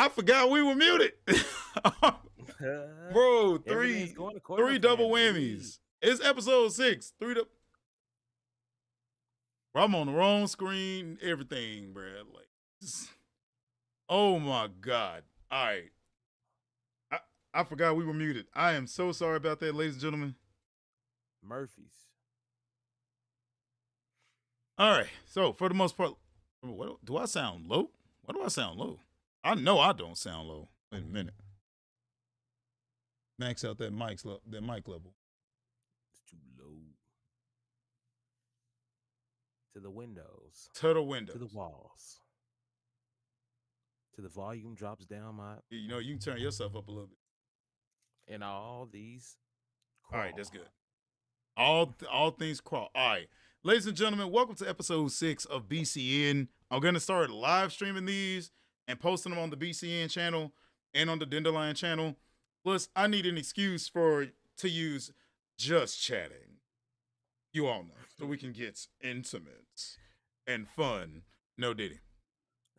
I forgot we were muted. Bro, Everything's three going according three to double plan, baby. whammies. It's episode 6. Bro, I'm on the wrong screen. Everything, bro. Like, oh my god. All right. I forgot we were muted. I am so sorry about that, ladies and gentlemen. Murphy's. All right. So for the most part, what do I sound low? Why do I sound low? I know I don't sound low. Wait a minute. Max out that mic level. It's too low. To the windows. To the windows. To the walls. To the volume drops down my. You know, you can turn yourself up a little bit. And all these. All right, that's good. All things crawl. All right, ladies and gentlemen, welcome to episode 6 of BCN. I'm gonna start live streaming these and posting them on the BCN channel and on the Dandelion channel. Plus, I need an excuse to use just chatting. You all know, so we can get intimate and fun. No Diddy.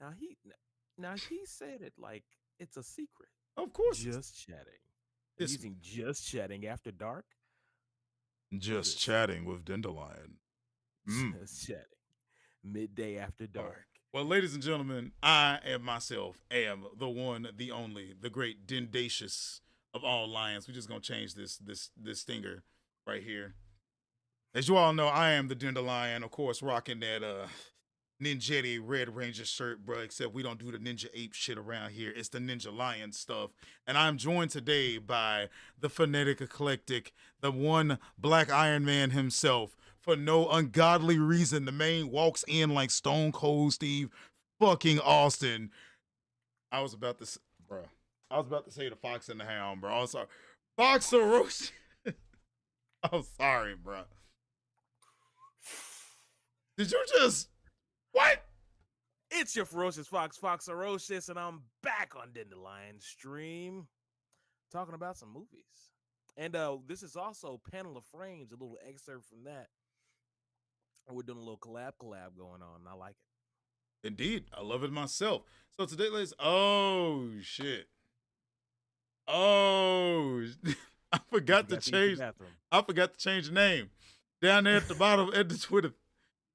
Now he said it like it's a secret. Of course, Just chatting. It's Using just chatting after dark. just chatting with Dandelion. Just chatting. Midday after dark. Well, ladies and gentlemen, I am the one, the only, the great Dendacious of all lions. We're just gonna change this stinger right here. As you all know, I am the Dandelion, of course, rocking that Ninjetti Red Ranger shirt, bro. Except we don't do the Ninja Ape shit around here. It's the Ninja Lion stuff. And I'm joined today by the phonetic eclectic, the one Black Iron Man himself. For no ungodly reason, the man walks in like Stone Cold Steve fucking Austin. I was about to say the Fox and the Hound, bro. I'm sorry. Fox or Roach. I'm sorry, bro. Did you just... What? It's your ferocious Fox, Foxerocious, and I'm back on Dandelion Stream talking about some movies. And this is also Panel of Frames, a little excerpt from that. We're doing a little collab going on. I like it. Indeed. I love it myself. So today, ladies, oh, shit. Oh, I forgot to change the name. Down there at the bottom at the Twitter.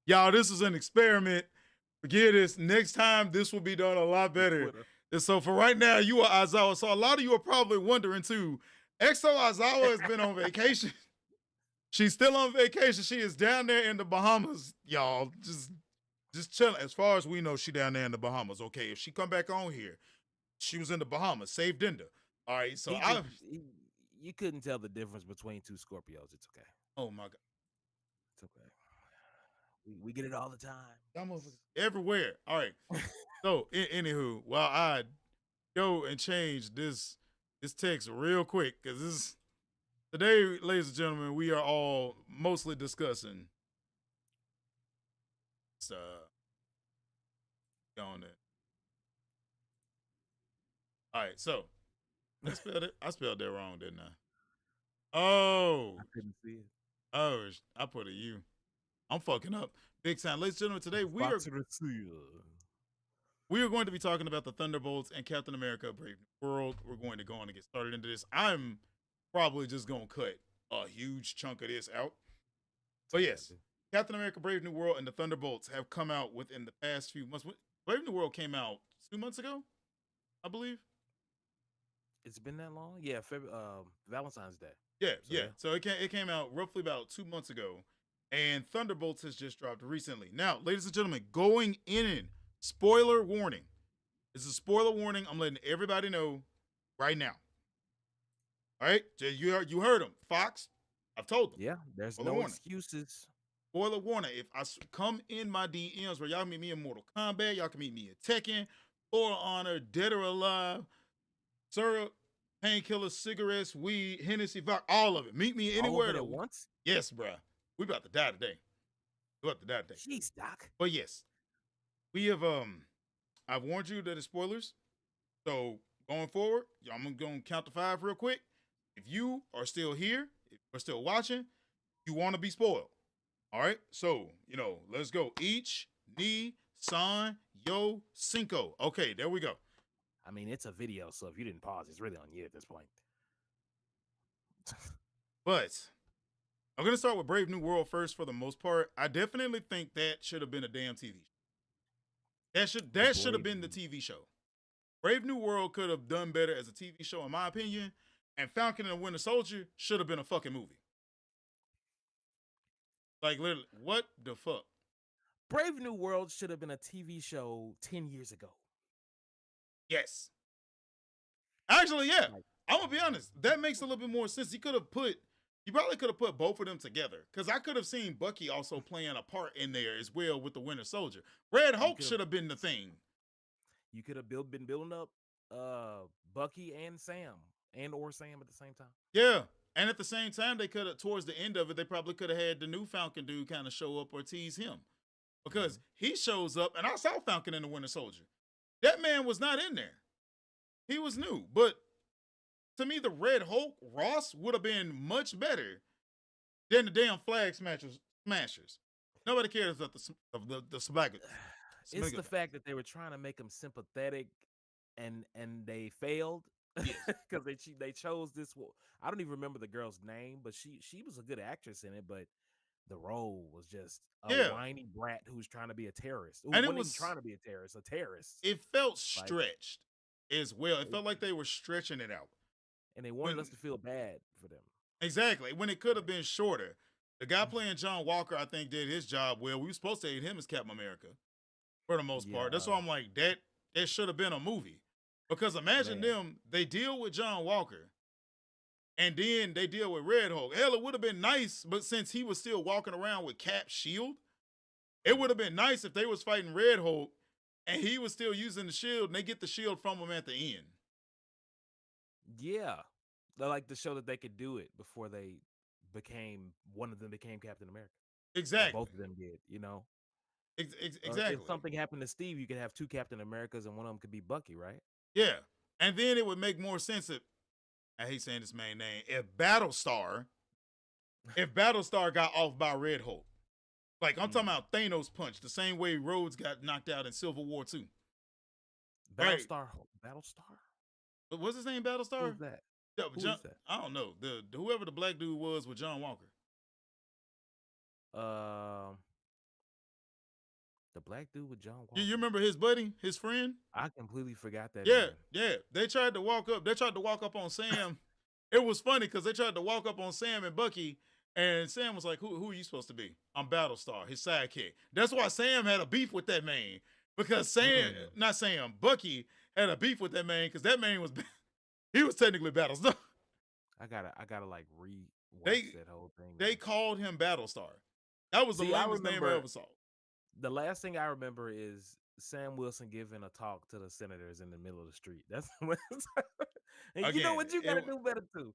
Y'all, this is an experiment. Forget this. Next time, this will be done a lot better. And so for right now, you are Aizawa. So a lot of you are probably wondering too, EXO Aizawa has been on vacation. She's still on vacation. She is down there in the Bahamas, y'all. Just chilling. As far as we know, she down there in the Bahamas. Okay, if she come back on here, she was in the Bahamas. Save Dinda. All right, so you couldn't tell the difference between two Scorpios. It's okay. Oh my god, it's okay. We get it all the time. Everywhere. All right. So anywho, while I go and change this text real quick, because today, ladies and gentlemen, we are all mostly discussing on it. All right, so I spelled that wrong, didn't I? Oh, I couldn't see it. Oh, I put a U. I'm fucking up big time, ladies and gentlemen. Today we are going to be talking about the Thunderbolts and Captain America: Brave New World. We're going to go on and get started into this. I'm probably just gonna cut a huge chunk of this out. But yes, Captain America: Brave New World and the Thunderbolts have come out within the past few months. Brave New World came out 2 months ago, I believe. It's been that long? Yeah, Valentine's Day. Yeah. So it came out roughly about 2 months ago, and Thunderbolts has just dropped recently. Now, ladies and gentlemen, going in, spoiler warning. It's a spoiler warning. I'm letting everybody know right now. All right, you heard him, Fox. I've told them. Yeah, there's no excuses. Spoiler warning: if I come in my DMs where y'all meet me in Mortal Kombat, y'all can meet me in Tekken, For Honor, Dead or Alive, syrup, painkillers, cigarettes, weed, Hennessy, vodka, all of it. Meet me anywhere at once. Yes, bruh. We about to die today. Jeez, Doc. But yes, we have. I've warned you that it's spoilers. So going forward, I'm gonna count to 5 real quick. If you are still here, if you're still watching, you want to be spoiled. All right. So let's go. Each, ni, san, yo, cinco. Okay, there we go. I mean, it's a video, so if you didn't pause, it's really on you at this point. But I'm gonna start with Brave New World first for the most part. I definitely think that should have been a damn TV show. That should have Brave been the TV show. Brave New World could have done better as a TV show, in my opinion. And Falcon and the Winter Soldier should have been a fucking movie. Like literally, what the fuck? Brave New World should have been a TV show 10 years ago. Yes. Actually, yeah. Like, I'm gonna be honest. That makes a little bit more sense. You probably could have put both of them together. Because I could have seen Bucky also playing a part in there as well with the Winter Soldier. Red Hulk should have been the thing. You could have been building up Bucky and Sam or Sam at the same time. Yeah. And at the same time, they could have, towards the end of it, they probably could have had the new Falcon dude kind of show up or tease him. Because he shows up, and I saw Falcon and the Winter Soldier. That man was not in there. He was new. But to me, the Red Hulk, Ross, would have been much better than the damn Flag Smashers. Nobody cares about the Smashers. It's the fact that they were trying to make him sympathetic, and they failed because they chose this. I don't even remember the girl's name, but she was a good actress in it, but the role was just a whiny brat who was trying to be a terrorist. Who wasn't even trying to be a terrorist. It felt stretched as well. It felt like they were stretching it out. And they wanted us to feel bad for them. Exactly. When it could have been shorter. The guy playing John Walker, I think, did his job well. We were supposed to hate him as Captain America for the most part. That's why I'm like, that should have been a movie. Because imagine them, they deal with John Walker, and then they deal with Red Hulk. Hell, it would have been nice, but since he was still walking around with Cap's shield, it would have been nice if they was fighting Red Hulk and he was still using the shield and they get the shield from him at the end. Yeah. They like to show that they could do it before one of them became Captain America. Exactly. Or both of them did, you know? Exactly. If something happened to Steve, you could have two Captain Americas and one of them could be Bucky, right? Yeah. And then it would make more sense if, I hate saying this man's name, if Battlestar got off by Red Hulk. Like, I'm talking about Thanos punch, the same way Rhodes got knocked out in Civil War 2. Battlestar? But what's his name, Battlestar? Who's that? Who's that? I don't know. Whoever the black dude was with John Walker. The black dude with John Walker. You remember his buddy, his friend? I completely forgot that. Yeah. They tried to walk up on Sam. It was funny because they tried to walk up on Sam and Bucky, and Sam was like, who are you supposed to be? I'm Battlestar, his sidekick. That's why Sam had a beef with that man. Because Bucky had a beef with that man because that man he was technically Battlestar. I gotta like re-watch that whole thing. They called him Battlestar. That was the lamest name I ever saw. The last thing I remember is Sam Wilson giving a talk to the senators in the middle of the street. That's what and again, you know what, you gotta do better too.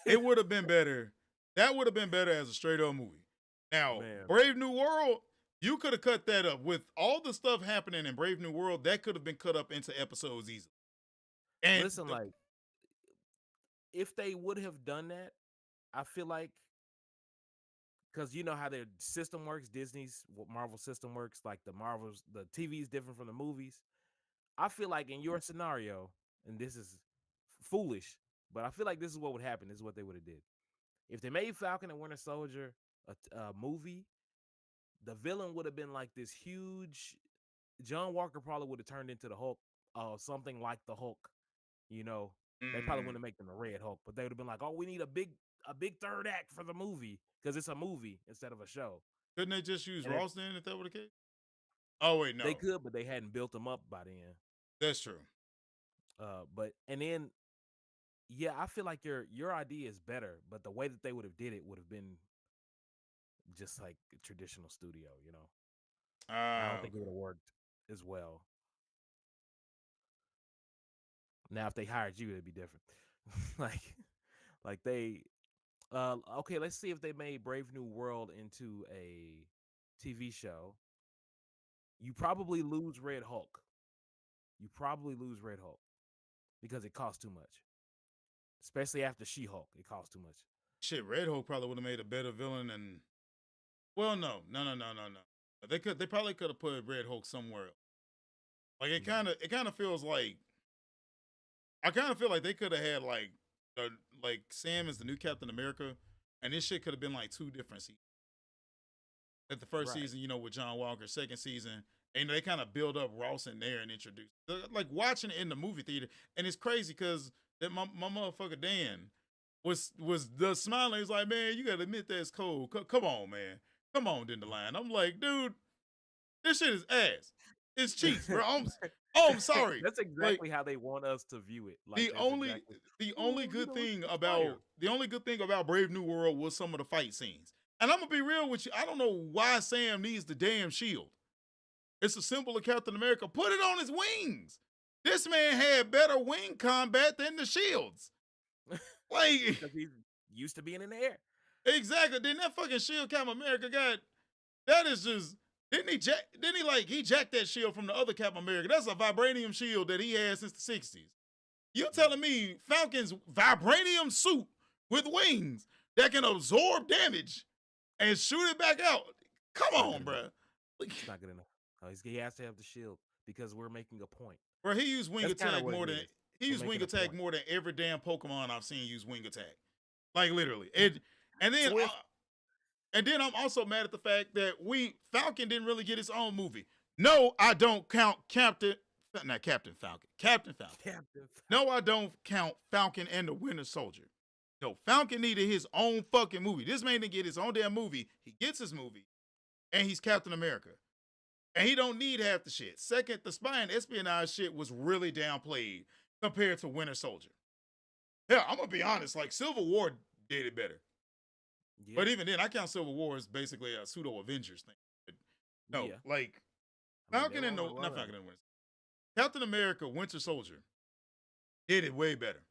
It would have been better. That would have been better as a straight up movie. Now, Brave New World, you could have cut that up with all the stuff happening in Brave New World. That could have been cut up into episodes easily. And listen, like, if they would have done that, I feel like, because you know how their system works, Disney's Marvel system works, like the TV is different from the movies. I feel like in your scenario, and this is foolish, but I feel like this is what would happen. This is what they would have did. If they made Falcon and Winter Soldier a movie, the villain would have been like this huge. John Walker probably would have turned into the Hulk, something like the Hulk. You know, they probably wouldn't make them the Red Hulk, but they would have been like, "Oh, we need a big third act for the movie because it's a movie instead of a show." Couldn't they just use Ross then if that were the case? Oh wait, no, they could, but they hadn't built them up by then. That's true. Yeah, I feel like your idea is better, but the way that they would have did it would have been just like a traditional studio, you know. I don't think it would have worked as well. Now, if they hired you, it'd be different. like they, okay, let's see if they made Brave New World into a TV show. You probably lose Red Hulk. Because it costs too much. Especially after She-Hulk, it costs too much. Shit, Red Hulk probably would have made a better villain than. Well, no. They probably could have put Red Hulk somewhere else. Like it kind of feels like I kind of feel like they could have had like Sam is the new Captain America, and this shit could have been like two different seasons. At the first Right. season, with John Walker. Second season, and they kind of build up Ross in there and introduce like watching it in the movie theater, and it's crazy because that my motherfucker Dan was the smiling. He's like, man, you gotta admit that's cold. Come on, man. Come on, Dandelion. I'm like, dude, this shit is ass. It's cheeks, bro. I'm sorry. That's Like exactly how they want us to view it. Like the that's only exactly. the only Oh, good thing it's fire. about Brave New World was some of the fight scenes. And I'm gonna be real with you. I don't know why Sam needs the damn shield. It's a symbol of Captain America. Put it on his wings. This man had better wing combat than the shields. Like Because he's used to being in the air. exactly. Then that fucking shield Captain America got that is just he jacked that shield from the other Captain America. That's a vibranium shield that he had since the 60s. You telling me Falcon's vibranium suit with wings that can absorb damage and shoot it back out? Come Not on, good enough. bro. Like, It's not good enough. He has to have the shield because we're making a point. bro, he used wing That's kind of attack what more it than is. We're making a point. every damn Pokemon I've seen use wing attack. Like literally. And then Swift. I'm also mad at the fact that Falcon didn't really get his own movie. No, I don't count Captain Falcon. Captain. No, I don't count Falcon and the Winter Soldier. No, Falcon needed his own fucking movie. This man didn't get his own damn movie. He gets his movie, and he's Captain America. And he don't need half the shit. Second, the spy and espionage shit was really downplayed compared to Winter Soldier. Yeah, I'm gonna be honest. Like Civil War did it better, Yeah. but even then, I count Civil War as basically a pseudo Avengers thing. But no, Yeah. like I mean, Falcon they and were no, on a not run. Falcon and Winter. Captain America, Winter Soldier did it way better,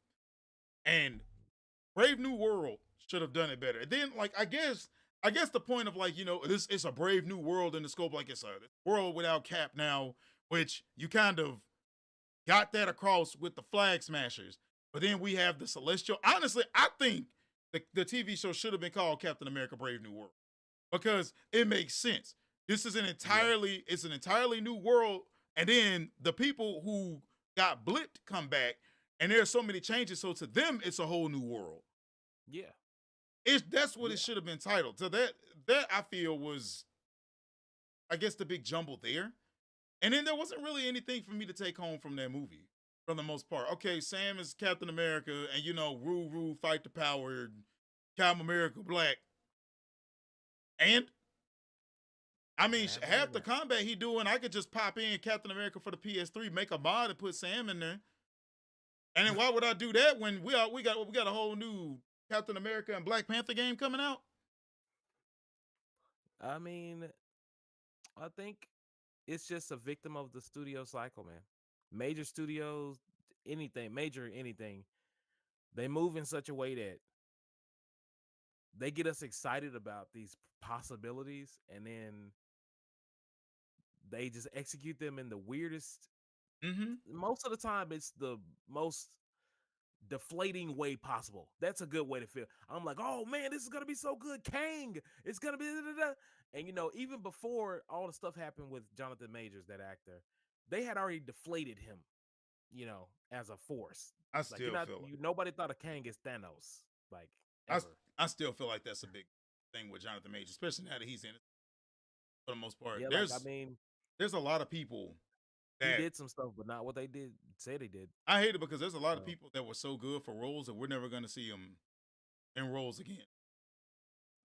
and Brave New World should have done it better. And then, like, I guess the point of like, this it's a brave new world in the scope, like it's a world without Cap now, which you kind of got that across with the Flag Smashers. But then we have the Celestial. Honestly, I think the TV show should have been called Captain America Brave New World because it makes sense. This is it's an entirely new world, and then the people who got blipped come back, and there's so many changes. So to them, it's a whole new world. Yeah. That's what Yeah. it should have been titled. So that I feel was, I guess, the big jumble there. And then there wasn't really anything for me to take home from that movie for the most part. Okay, Sam is Captain America, and rule, fight the power, Captain America Black. And I mean, Have half the that. combat he doing, I could just pop in Captain America for the PS3, make a mod, and put Sam in there. And then why would I do that when we got a whole new Captain America and Black Panther game coming out? I mean, I think it's just a victim of the studio cycle, man. Major studios, major anything, they move in such a way that they get us excited about these possibilities, and then they just execute them in the weirdest. Mm-hmm. Most of the time, it's the most deflating way possible. That's a good way to feel. I'm like, oh man, this is gonna be so good. Kang, it's gonna be da, da, da. And even before all the stuff happened with Jonathan Majors, that actor, they had already deflated him, as a force. I Like you're still not feel it. nobody thought of Kang as Thanos, like I, ever. I still feel like that's a big thing with Jonathan Majors, especially now that he's in it for the most part. Yeah, like I mean, There's a lot of people he that did some stuff, but not what they did say they did. I hate it because there's a lot of So, people that were so good for roles that we're never going to see them in roles again.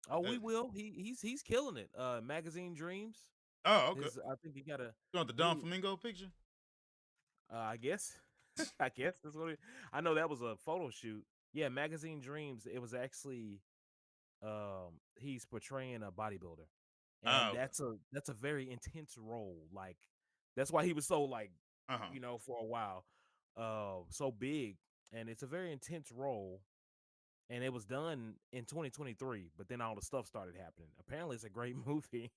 oh, we That- will. He's killing it. Magazine Dreams. oh, okay. I think he got a You want the Don Flamingo picture? I guess. I guess that's what I know. That was a photo shoot. Yeah, Magazine Dreams. It was actually he's portraying a bodybuilder, and Oh, okay. that's a very intense role. Like that's why he was so like Uh-huh. for a while so big, and it's a very intense role. And it was done in 2023, but then all the stuff started happening. Apparently, it's a great movie,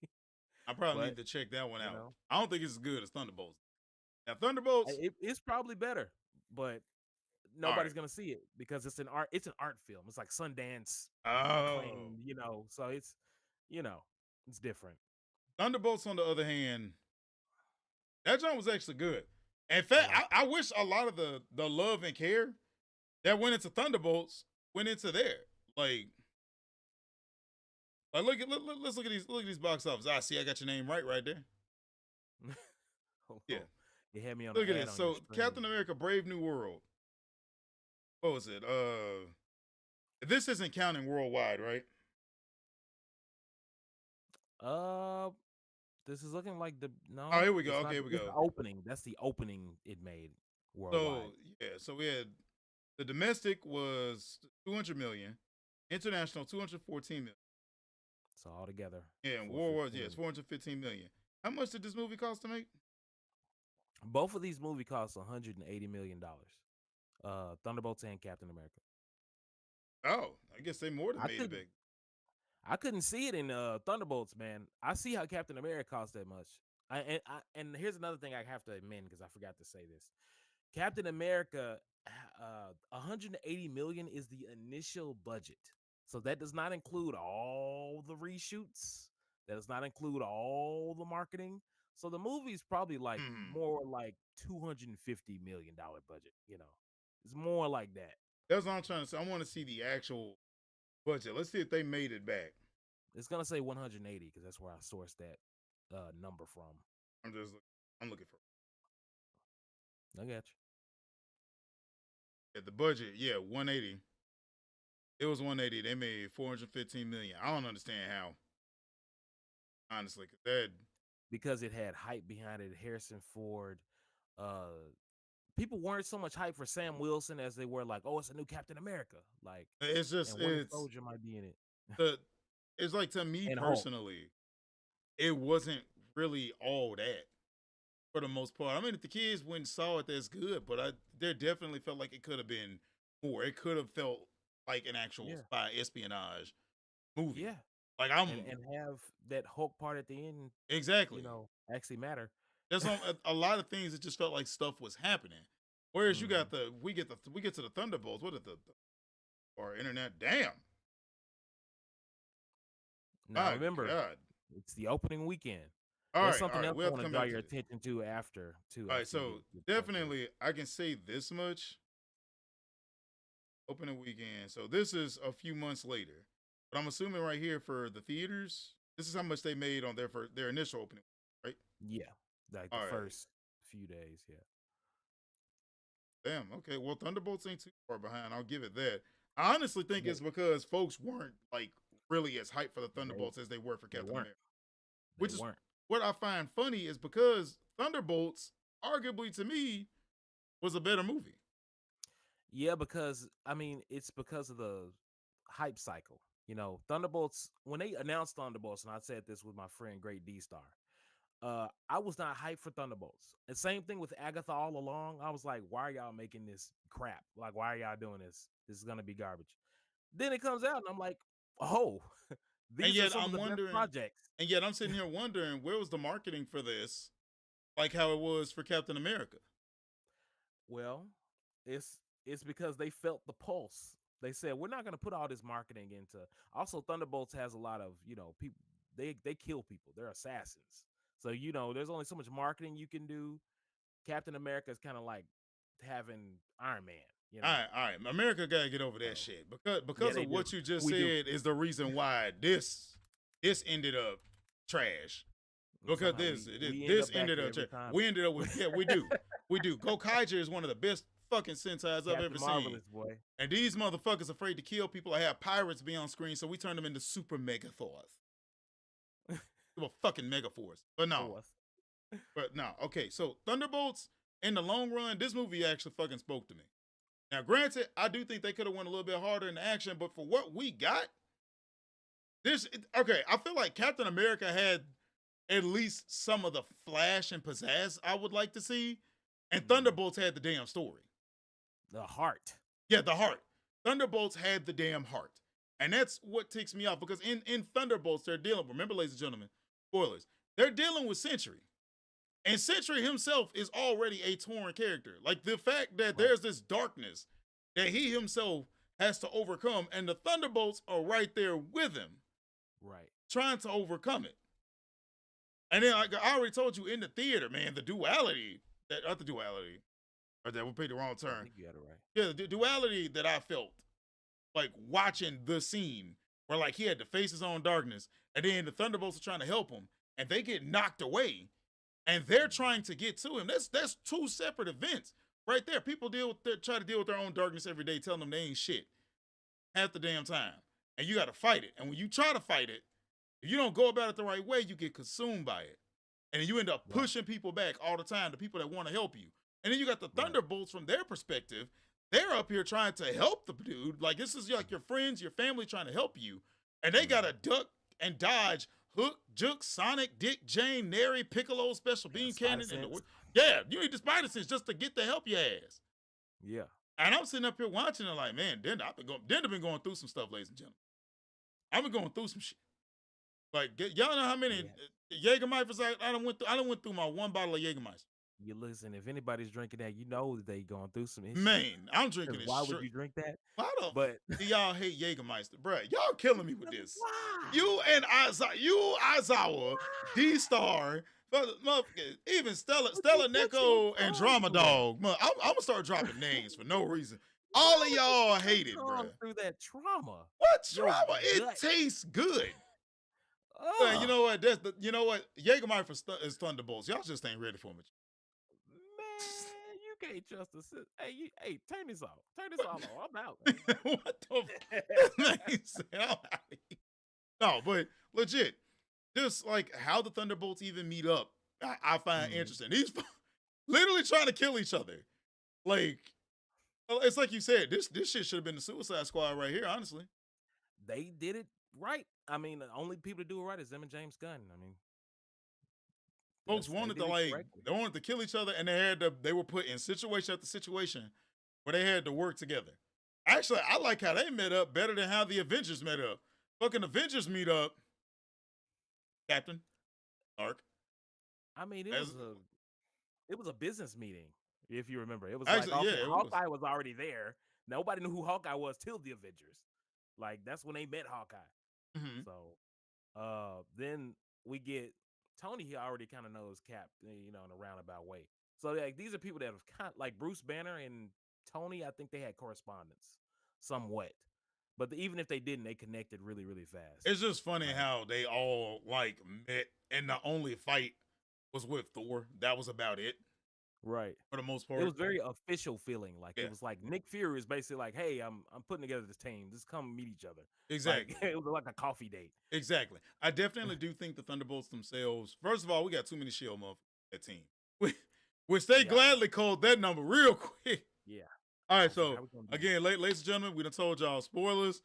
I probably but need to check that one you out. know, I don't think it's as good as Thunderbolts. Now, Thunderbolts, it's probably better, but all right. nobody's gonna see it because it's an art film. It's like Sundance Oh. acclaimed, so you know, it's different. Thunderbolts, on the other hand, that joint was actually good. In fact, I wish a lot of the love and care that went into Thunderbolts went into there. Like let's look at these box office. See, I got your name right there. Hold Yeah, on. You had me on look an at ad this. on your So screen. Captain America: Brave New World. What was it? This isn't counting worldwide, right? This is looking like Oh, no, here we go. it's Okay, not. here we It's the go. opening. That's the opening it made worldwide. So yeah, so we had the domestic was 200 million, international 214 million. So all together, Yeah, and War was 415. it's 415 million. How much did this movie cost to make? Both of these movies cost $180 million. Thunderbolts and Captain America. Oh, I guess they more than I made it couldn't. big. I couldn't see it in Thunderbolts, man. I see how Captain America cost that much. And here's another thing I have to amend because I forgot to say this. Captain America, 180 million is the initial budget, so that does not include all the reshoots. That does not include all the marketing. So the movie's probably like Mhm. more like $250 million budget. It's more like that. That's what I'm trying to say. I want to see the actual budget. Let's see if they made it back. It's gonna say 180 because that's where I sourced that number from. I'm looking for I got you. the budget. Yeah, 180. It was 180. They made 415 million. I don't understand how. Honestly, cause that Because it had hype behind it. Harrison Ford, uh, people weren't so much hype for Sam Wilson as they were like, oh, it's a new Captain America, like, it's just and Winter Soldier might be in it, the it's like to me and Hulk. personally, it wasn't really all that for the most part. I mean, if the kids went and saw it, that's good, but there definitely felt like it could have been more. It could have felt like an actual Yeah, spy espionage movie. yeah, Like I'm and have that Hulk part at the end, exactly. actually matter. There's a lot of things that just felt like stuff was happening. Whereas you got Mhm. we get to the Thunderbolts. What is or internet? Damn. Now My remember, God. it's the opening weekend. All There's right, all something right. else We I have to want to come draw back to your this. attention to after All right, after you so get done with this. definitely I can say this much. Opening weekend. So this is a few months later, but I'm assuming right here for the theaters, this is how much they made on their initial opening, right? Yeah, like the All right. first few days. Yeah, Damn. Okay. Well, Thunderbolts ain't too far behind. I'll give it that. I honestly think they it's because folks weren't like really as hyped for the they, Thunderbolts as they were for they Captain weren't. America. They Which is weren't. what I find funny is because Thunderbolts, arguably to me, was a better movie. Yeah, because I mean, it's because of the hype cycle. Thunderbolts, when they announced Thunderbolts, and I said this with my friend Great D Star, I was not hyped for Thunderbolts. And same thing with Agatha all along. I was like, why are y'all making this crap? Like, why are y'all doing this? This is gonna be garbage. Then it comes out, and I'm like, oh, And these are yet some of I'm the best wondering, projects. and yet I'm sitting here wondering where was the marketing for this, like how it was for Captain America. Well, it's because they felt the pulse. They said we're not going to put all this marketing into. Also, Thunderbolts has a lot of people. They kill people. They're assassins. So there's only so much marketing you can do. Captain America is kind of like having Iron Man. All right. America gotta get over that So shit yeah, because they of do. what you just We do. said is the reason why this ended up trash. And Because somehow we end this up back ended there up every time. we ended up with we do. Gokaiger is one of the best fucking Sensei's I've Captain ever seen. Marvelous, boy. And these motherfuckers afraid to kill people. I have pirates be on screen, so we turned them into super megathors. Well, fucking megaforce. But no. Fourth. But no. Okay, so Thunderbolts, in the long run, this movie actually fucking spoke to me. Now, granted, I do think they could have went a little bit harder in the action, but for what we got, okay, I feel like Captain America had at least some of the flash and pizzazz I would like to see, and Thunderbolts had the damn story. The heart. Yeah, the heart. Thunderbolts had the damn heart. And that's what ticks me off because in Thunderbolts, they're dealing, remember, ladies and gentlemen, spoilers, they're dealing with Sentry. And Sentry himself is already a torn character. Like the fact that there's this darkness that he himself has to overcome, and the Thunderbolts are right there with him, Right. trying to overcome it. And then, like I already told you in the theater, man, the duality not the duality, or that would be the wrong I term. think you got it right. Yeah, the duality that I felt like watching the scene where like he had to face his own darkness, and then the Thunderbolts are trying to help him, and they get knocked away, and they're trying to get to him. That's two separate events right there. People try to deal with their own darkness every day, telling them they ain't shit half the damn time, and you got to fight it. And when you try to fight it, if you don't go about it the right way, you get consumed by it, and then you end up pushing people back all the time. The people that want to help you, and then you got the Thunderbolts from their perspective. They're up here trying to help the dude. Like this is like your friends, your family trying to help you, and they gotta duck and dodge Hook, Juke, Sonic, Dick, Jane, Neri, Piccolo, Special Beam Cannon, and you need the Spider Sense just to get to help your ass. Yeah. And I'm sitting up here watching it like, man, I've been going through some stuff, ladies and gentlemen. I've been going through some shit. Like y'all know how many Jägermeisters I done went through my one bottle of Jägermeister. You listen, if anybody's drinking that, you know that they going through some issues. Man, I'm drinking it. Why would you drink that? Why But do y'all hate Jägermeister, bro? Y'all killing me with this. why? You and Aizawa, D-Star, even Stella Neko, and Drama Dog. I'm gonna start dropping names for no reason. All of y'all hate it, bro. Through that trauma. What trauma? It tastes good. Man, you know what? Jägermeister is Thunderbolts. Y'all just ain't ready for me. Man, you can't trust us. Hey, turn this off. Turn this off. I'm out. What the No, but legit, just like how the Thunderbolts even meet up, I find interesting. He's literally trying to kill each other. Like, it's like you said, this shit should have been the Suicide Squad right here, honestly. They did it right. I mean, the only people to do it right is them and James Gunn. I mean, folks wanted to kill each other, and they were put in situation after situation where they had to work together. Actually, I like how they met up better than how the Avengers met up. Fucking Avengers meet up, Captain Ark. I mean, it was a business meeting, if you remember. It was actually, like Hawkeye was already there. Nobody knew who Hawkeye was till the Avengers. Like that's when they met Hawkeye. Mm-hmm. So then we get Tony. He already kind of knows Cap, in a roundabout way. So like these are people that have like Bruce Banner and Tony. I think they had correspondence somewhat, but even if they didn't, they connected really, really fast. It's just funny how they all like met, and the only fight was with Thor. That was about it. Right. For the most part. It was very official feeling. Like it was like Nick Fury is basically like, hey, I'm putting together this team. Just come meet each other. Exactly. Like, it was like a coffee date. Exactly. I definitely do think the Thunderbolts themselves, first of all, we got too many shield motherfuckers that team. Which they gladly called that number real quick. Yeah. All right, so again, ladies and gentlemen, we done told y'all spoilers.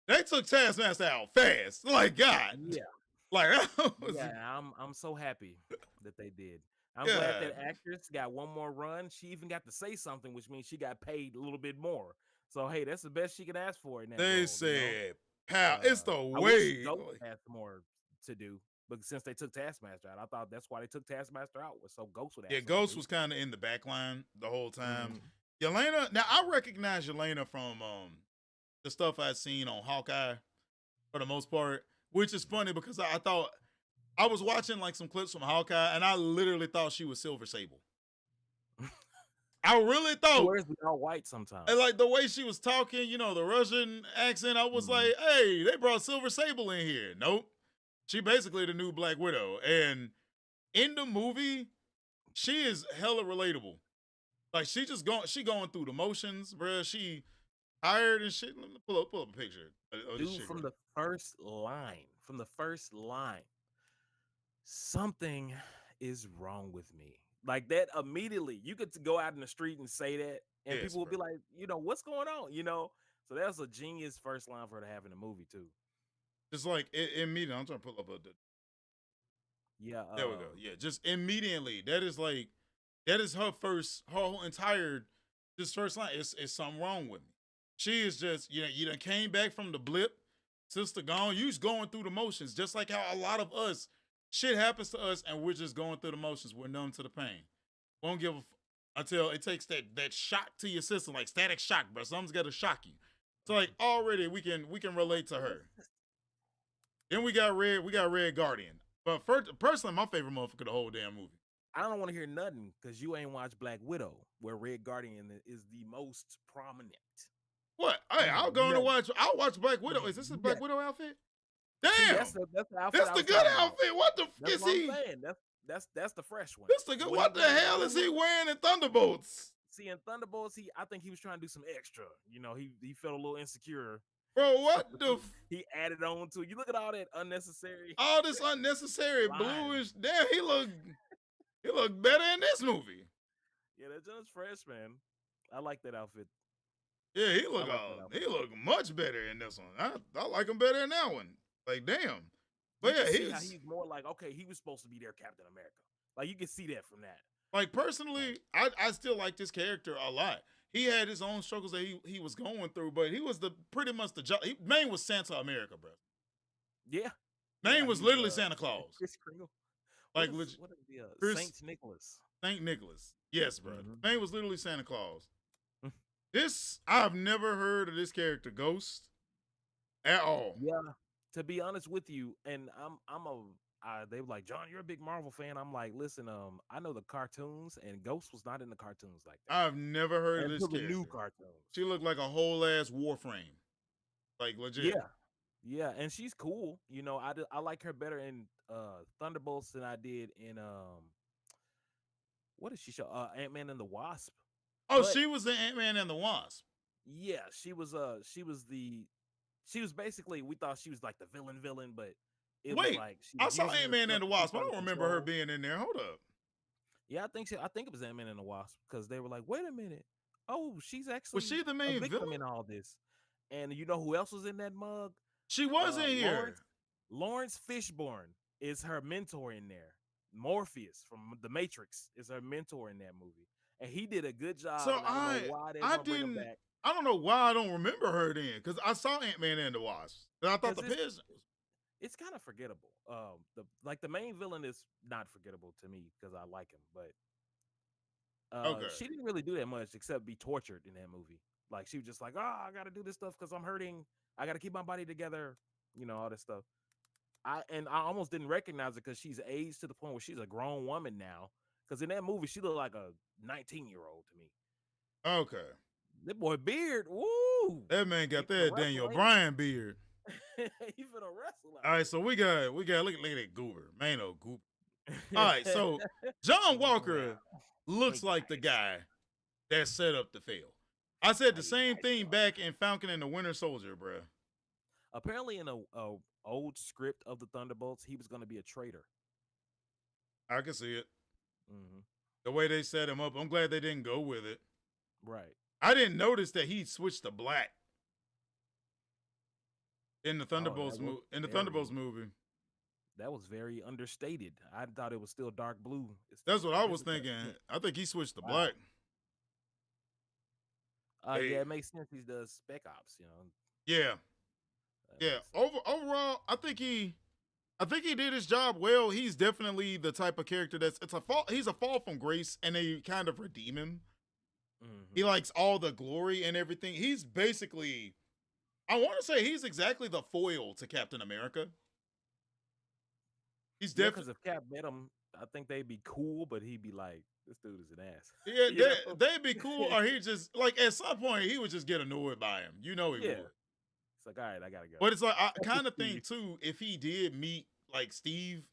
They took Taskmaster out fast. Like God. Yeah. Like I'm so happy that they did. I'm glad that actress got one more run. She even got to say something, which means she got paid a little bit more. So hey, that's the best she could ask for in that They role, said, "Pal, it's the way." Ghost has more to do, but since they took Taskmaster out, I thought that's why they took Taskmaster out. So Ghost would. Yeah, Ghost was kind of in the back line the whole time. Yelena, now I recognize Yelena from the stuff I've seen on Hawkeye for the most part, which is funny because I thought. I was watching like some clips from Hawkeye, and I literally thought she was Silver Sable. I really thought. She wears all white sometimes. And like the way she was talking, the Russian accent, I was like, hey, they brought Silver Sable in here. Nope. She basically the new Black Widow. And in the movie, she is hella relatable. Like she going through the motions, bruh. She tired and shit. Let me pull up a picture. Dude, from the first line. Something is wrong with me. Like that immediately. You could go out in the street and say that, and people would be like, what's going on? So that's a genius first line for her to have in the movie too. Just like immediately, I'm trying to pull up there we go. Yeah, just immediately. That is her whole entire first line. It's something wrong with me. She is just, you done came back from the blip, sister gone. You just going through the motions, just like how a lot of us. Shit happens to us, and we're just going through the motions. We're numb to the pain. Won't give until it takes that shock to your system, like static shock, bro. Something's got to shock you. So like already we can relate to her. Then we got Red Guardian. But personally, my favorite motherfucker the whole damn movie. I don't want to hear nothing because you ain't watched Black Widow, where Red Guardian is the most prominent. What? Hey, I'll go and Nothing. watch. I'll watch Black Widow. Is this a Black Nothing. Widow outfit? See, Damn, that's the outfit that's I the was good talking about. outfit. What the f That's is what I'm he? saying. That's the fresh one. This the good. What the hell is he wearing in Thunderbolts? See, in Thunderbolts, I think he was trying to do some extra. You know, he felt a little insecure. Bro, what the? He added on to it. You look at all that unnecessary. All this unnecessary Lines. bluish. Damn, he look better in this movie. Yeah, that's just fresh, man. I like that outfit. Yeah, he look much better in this one. I like him better in that one. Like, damn. But you yeah, see how he's more like, okay, he was supposed to be their Captain America. Like, you can see that from that. Like, personally, I still like this character a lot. He had his own struggles that he was going through, but he was pretty much the job. Maine was Santa America, bro. Yeah. Maine was literally Santa Claus. Chris Kringle. Like, what is the Saint Nicholas? Saint Nicholas. Yes, bro. Maine was literally Santa Claus. Mm. I've never heard of this character, Ghost, at all. Yeah. To be honest with you, and they were like, John, you're a big Marvel fan. I'm like, listen, I know the cartoons, and Ghost was not in the cartoons like that. I've never heard of this character. The new cartoons. She looked like a whole ass Warframe, like legit. Yeah, and she's cool. You know, I like her better in Thunderbolts than I did in what did she show? Ant-Man and the Wasp. Oh, she was in Ant-Man and the Wasp. Yeah, she was basically, we thought she was like the villain, but it was like I saw Ant-Man and the Wasp. I don't remember her being in there. Hold up. Yeah, I think it was Ant-Man and the Wasp because they were like, wait a minute. Oh, she's actually was she the main villain in all this? And you know who else was in that mug? She was in here. Lawrence Fishburne is her mentor in there. Morpheus from The Matrix is her mentor in that movie, and he did a good job. So I don't know why they didn't bring him back. I don't know why I don't remember her then, because I saw Ant-Man and the Wasp. I thought it's kind of forgettable. The main villain is not forgettable to me because I like him, but she didn't really do that much except be tortured in that movie. Like, she was just like, I got to do this stuff because I'm hurting. I got to keep my body together. You know, all this stuff. I almost didn't recognize her because she's aged to the point where she's a grown woman now. Because in that movie, she looked like a 19-year-old to me. Okay. That boy beard, woo! That man got that Daniel Bryan beard. He finna wrestle. All right, so we got look at that goober, man, goober. All right, so John Walker looks like the guy that's set up to fail. I said the same thing back in Falcon and the Winter Soldier, bro. Apparently, in a old script of the Thunderbolts, he was going to be a traitor. I can see it. The way they set him up, I'm glad they didn't go with it. Right. I didn't notice that he switched to black in the Thunderbolts movie. That was very understated. I thought it was still dark blue. That's what I was thinking. I think he switched to black. Yeah, it makes sense. He does Spec Ops, you know. Yeah. Overall, I think he did his job well. He's definitely the type of character he's a fall from grace, and they kind of redeem him. He likes all the glory and everything. He's basically, I want to say he's exactly the foil to Captain America. He's definitely, because if Cap met him, I think they'd be cool, but he'd be like, this dude is an ass. Yeah, they'd be cool, or he just, like, at some point, he would just get annoyed by him. You know he would. It's like, all right, I gotta go. But it's like, I kind of think, too, if he did meet, like, Steve,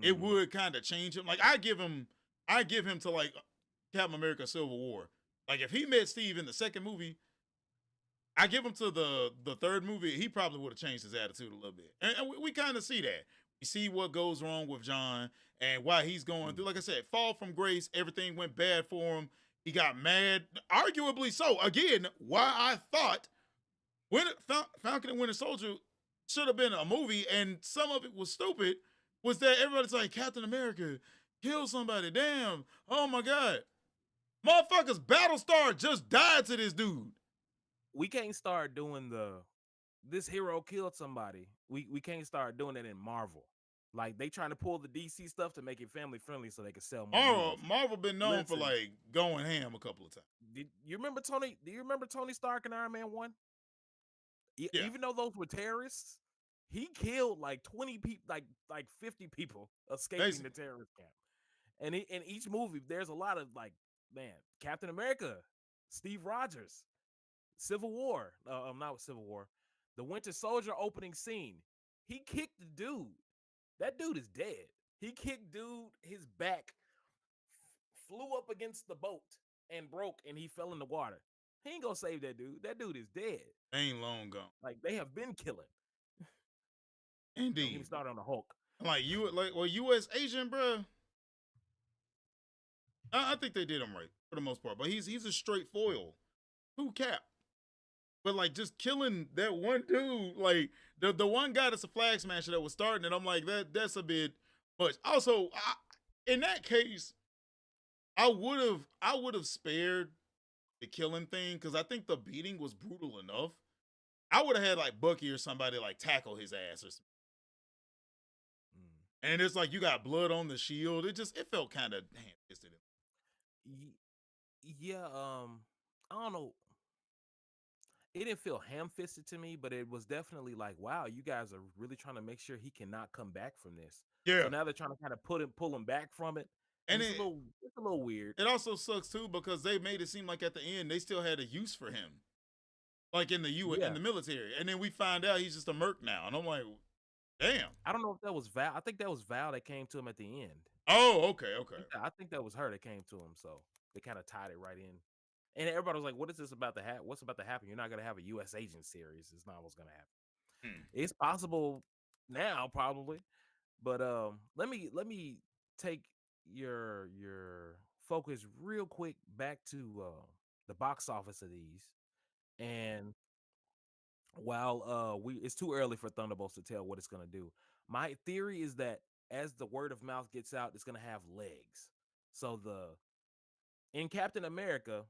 it would kind of change him. Like, I give him to, like, Captain America Civil War. Like, if he met Steve in the second movie, I give him to the third movie, he probably would have changed his attitude a little bit. And we kind of see that. We see what goes wrong with John and why he's going through. Like I said, fall from grace. Everything went bad for him. He got mad, arguably so. Again, why I thought Falcon and Winter Soldier should have been a movie, and some of it was stupid, was that everybody's like, Captain America, kill somebody. Damn. Oh, my God. Motherfuckers, Battlestar just died to this dude. We can't start doing this hero killed somebody. We can't start doing it in Marvel. Like, they trying to pull the DC stuff to make it family friendly so they can sell more. Marvel been known for, like, going ham a couple of times. Do you remember Tony Stark in Iron Man 1? Yeah. Even though those were terrorists, he killed like 20 people, like 50 people escaping the terrorist camp. And in each movie, there's a lot of like, man, Captain America, Steve Rogers, Civil War, not Civil War, the Winter Soldier opening scene. He kicked the dude. That dude is dead. He kicked dude, his back flew up against the boat and broke, and he fell in the water. He ain't gonna save that dude. That dude is dead. They ain't long gone. Like they have been killing. Indeed. Don't get me started on the Hulk. Like U.S. agent, bro. I think they did him right for the most part, but he's a straight foil. Who Cap? But like just killing that one dude, like the one guy that's a flag smasher that was starting it, I'm like that's a bit much. Also, in that case, I would have spared the killing thing because I think the beating was brutal enough. I would have had like Bucky or somebody like tackle his ass or something. And it's like you got blood on the shield. It felt kind of ham-fisted. Yeah, I don't know. It didn't feel ham-fisted to me, but it was definitely like, wow, you guys are really trying to make sure he cannot come back from this. Yeah. So now they're trying to kind of pull him back from it. And it's a little weird. It also sucks too because they made it seem like at the end they still had a use for him, like in the in the military, and then we find out he's just a merc now, and I'm like, damn. I don't know if that was Val. I think that was Val that came to him at the end. Oh, okay. I think that was her that came to him, so they kind of tied it right in. And everybody was like, "What is this about to happen? What's about to happen? You're not gonna have a U.S. agent series. It's not what's gonna happen. It's possible now, probably, but let me take your focus real quick back to the box office of these, and while it's too early for Thunderbolts to tell what it's gonna do. My theory is that as the word of mouth gets out, it's gonna have legs. So in Captain America,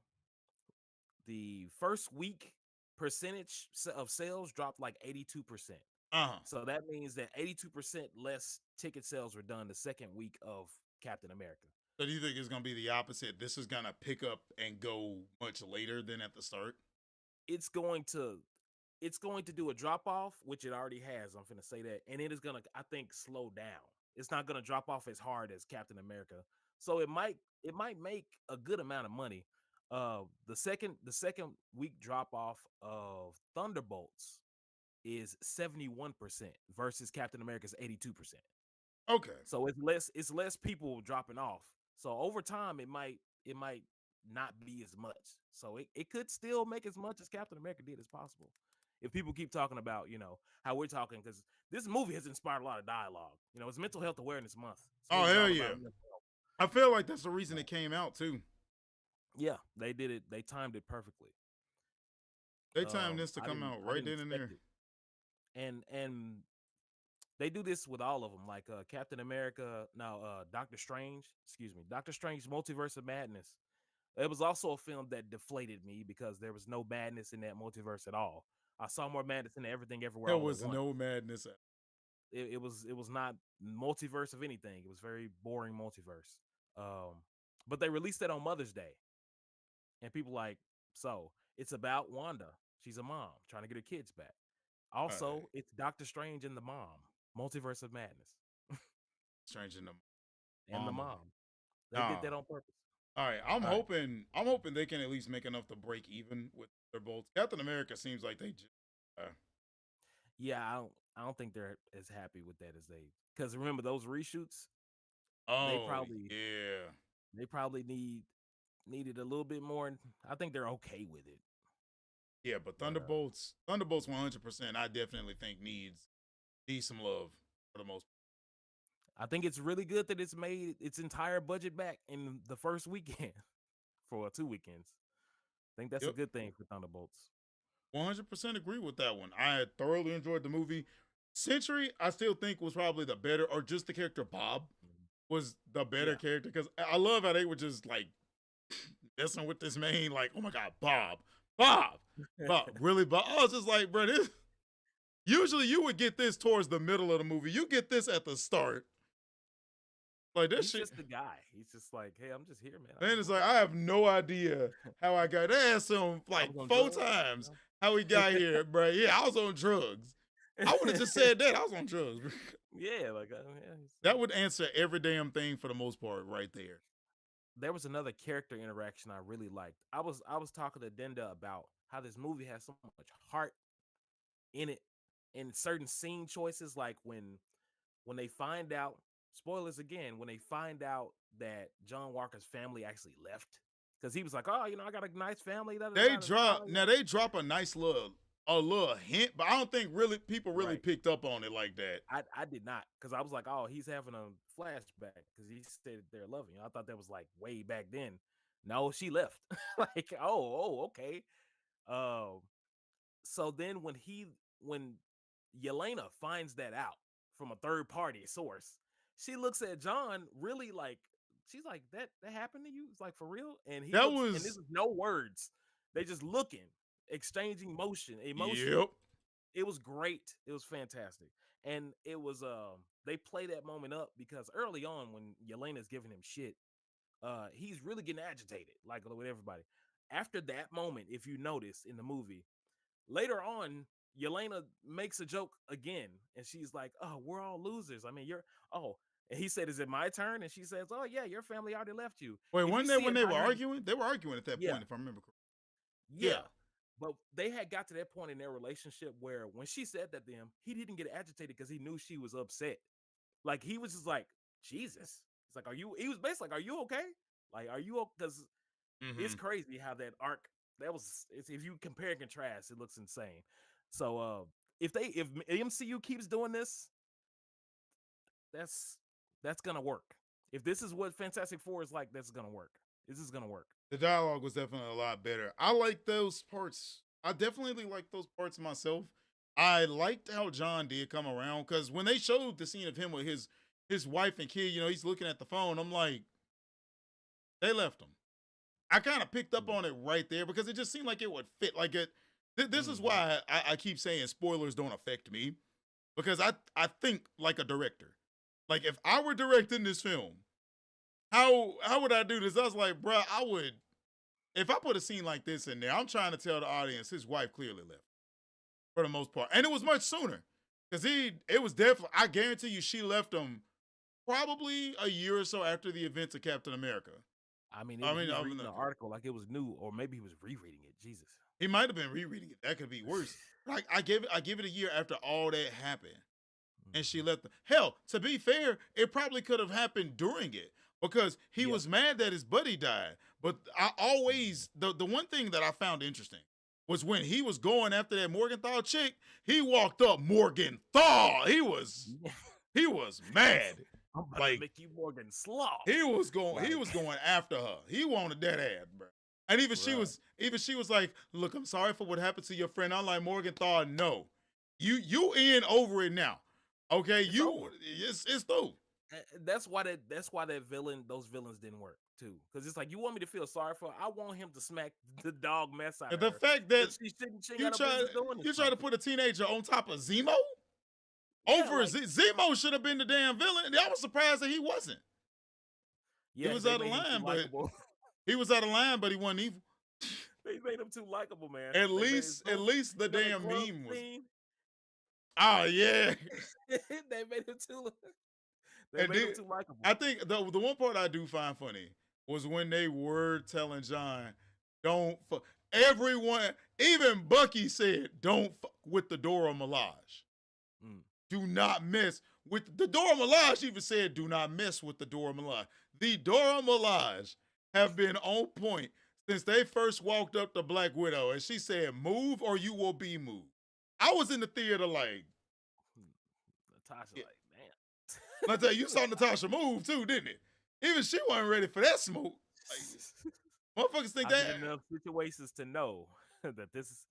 the first week percentage of sales dropped like 82%. So that means that 82% less ticket sales were done the second week of Captain America. So do you think it's going to be the opposite? This is going to pick up and go much later than at the start? It's going to do a drop off, which it already has. I'm finna say that. And it is going to, I think, slow down. It's not going to drop off as hard as Captain America. So it might make a good amount of money. The second week drop off of Thunderbolts is 71% versus Captain America's 82%. Okay. So it's less people dropping off. So over time it might not be as much. So it could still make as much as Captain America did as possible. If people keep talking about, how we're talking, because this movie has inspired a lot of dialogue. It's Mental Health Awareness Month. So hell yeah. I feel like that's the reason it came out too. Yeah, they did it. They timed it perfectly. They timed this to come out right then and there. And they do this with all of them, like Captain America. Now, Doctor Strange. Doctor Strange: Multiverse of Madness. It was also a film that deflated me because there was no madness in that multiverse at all. I saw more madness in Everything Everywhere. There was no madness. It was not multiverse of anything. It was very boring multiverse. But they released it on Mother's Day, and people like, so it's about Wanda. She's a mom trying to get her kids back. Also, it's Doctor Strange and the Mom, Multiverse of Madness. Strange and the Mom. They did that on purpose. All right, I'm hoping they can at least make enough to break even with their bolts. Captain America seems like they just. Yeah, I don't think they're as happy with that as they. Because remember those reshoots. Oh, They probably needed a little bit more. I think they're okay with it. Yeah, but Thunderbolts 100%. I definitely think needs some love for the most part. I think it's really good that it's made its entire budget back in the first weekend for 2 weekends. I think that's a good thing for Thunderbolts. 100% agree with that one. I thoroughly enjoyed the movie. Sentry, I still think was probably the better, or just the character Bob was the better character, because I love how they were just like messing with this man, like, oh my God, Bob, really, Bob? I was just like, bro, this. Usually you would get this towards the middle of the movie. You get this at the start. Like this He's just the guy. He's just like, hey, I'm just here, man. Man, it's like, I have no idea how I got. They asked him like 4 times how he got here, bro. Yeah, I was on drugs. I would have just said that. I was on drugs. Yeah, like yeah, That would answer every damn thing for the most part, right there. there was another character interaction I really liked. I was talking to Denda about how this movie has so much heart in it, and certain scene choices, like when they find out, spoilers again, when they find out that John Walker's family actually left, because he was like, oh, I got a nice family. Da, da, They da, da, da, drop now. They drop a nice little hint, but I don't think really people really right. picked up on it like that. I did not, because I was like, oh, he's having a flashback because he said they're loving. I thought that was like way back then. No, she left. Like, okay. Um, so then when Yelena finds that out from a third party source, she looks at John really like, she's like, that happened to you? It's like, for real? And he That looks, and this was is no words. They just looking, exchanging emotion. yep. It was great. It was fantastic. And it was they play that moment up because early on when Yelena's giving him shit, he's really getting agitated, like with everybody. After that moment, if you notice in the movie, later on, Yelena makes a joke again, and she's like, "Oh, we're all losers. I mean, you're oh." And he said, "Is it my turn?" And she says, "Oh yeah, your family already left you." Wait, If you wasn't that see when it they by were her, arguing? They were arguing at that yeah, point, if I remember correctly. yeah. Yeah. But they had got to that point in their relationship where when she said that to him, he didn't get agitated because he knew she was upset. Like he was just like, Jesus. It's like, are you? He was basically like, are you okay? Like, are you? Because it's Mm-hmm. crazy how that arc. That was. If you compare and contrast, it looks insane. So, if MCU keeps doing this, that's that's gonna work. If this is what Fantastic Four is like, that's gonna work. This is gonna work. The dialogue was definitely a lot better. I like those parts. I definitely like those parts myself. I liked how John did come around because when they showed the scene of him with his wife and kid, he's looking at the phone. I'm like, they left him. I kind of picked up on it right there because it just seemed like it would fit. Like it. This is Mm-hmm. why I keep saying spoilers don't affect me because I think like a director. Like if I were directing this film, how would I do this? I was like, bruh, I would if I put a scene like this in there. I'm trying to tell the audience his wife clearly left for the most part, and it was much sooner because it was definitely. I guarantee you, she left him probably a year or so after the events of Captain America. I mean, I he mean, was reading the article like it was new, or maybe he was rereading it. Jesus. he might have been rereading it. That could be worse. Like I give it a year after all that happened, and she Mhm. left. Hell, to be fair, it probably could have happened during it because he Yep. was mad that his buddy died. But I Mhm. always the one thing that I found interesting was when he was going after that Morgenthau chick. He walked up Morgenthau. He was mad. I'm about to Like make you Morgan Slaw. he Like, was going after her. He wanted that ass, bro. And bruh. even she was like, "Look, I'm sorry for what happened to your friend." I'm like, Morgenthau, no, you in over it now, okay? It's over. It's through. That's why that villain, those villains didn't work too. Because it's like you want me to feel sorry for her. I want him to smack the dog mess out And of the her. fact that Because she ain't you got no try business doing this you try to stuff. put a teenager on top of Zemo Yeah, over like Zemo should have been the damn villain. And I was surprised that he wasn't. He yes, was they out of made him too line, but likable. he wasn't evil. They made him too likable, man. At They made it least, at so least the the damn club meme was. scene. Oh yeah, they made him too. They and made him then too likable. I think the one part I do find funny was when they were telling John, "Don't fuck." Everyone, even Bucky said, "Don't fuck with the Dora Milaje. Mm. Do not mess with the Dora Milaje." Even said, "Do not mess with the Dora Milaje." The Dora Milaje have been on point since they first walked up to Black Widow, and she said, "Move or you will be moved." I was in the theater like, Natasha, yeah. like, I tell you, you saw Natasha move too, didn't it? Even she wasn't ready for that smoke. man. Like, motherfuckers think I've that been in enough situations to know that this is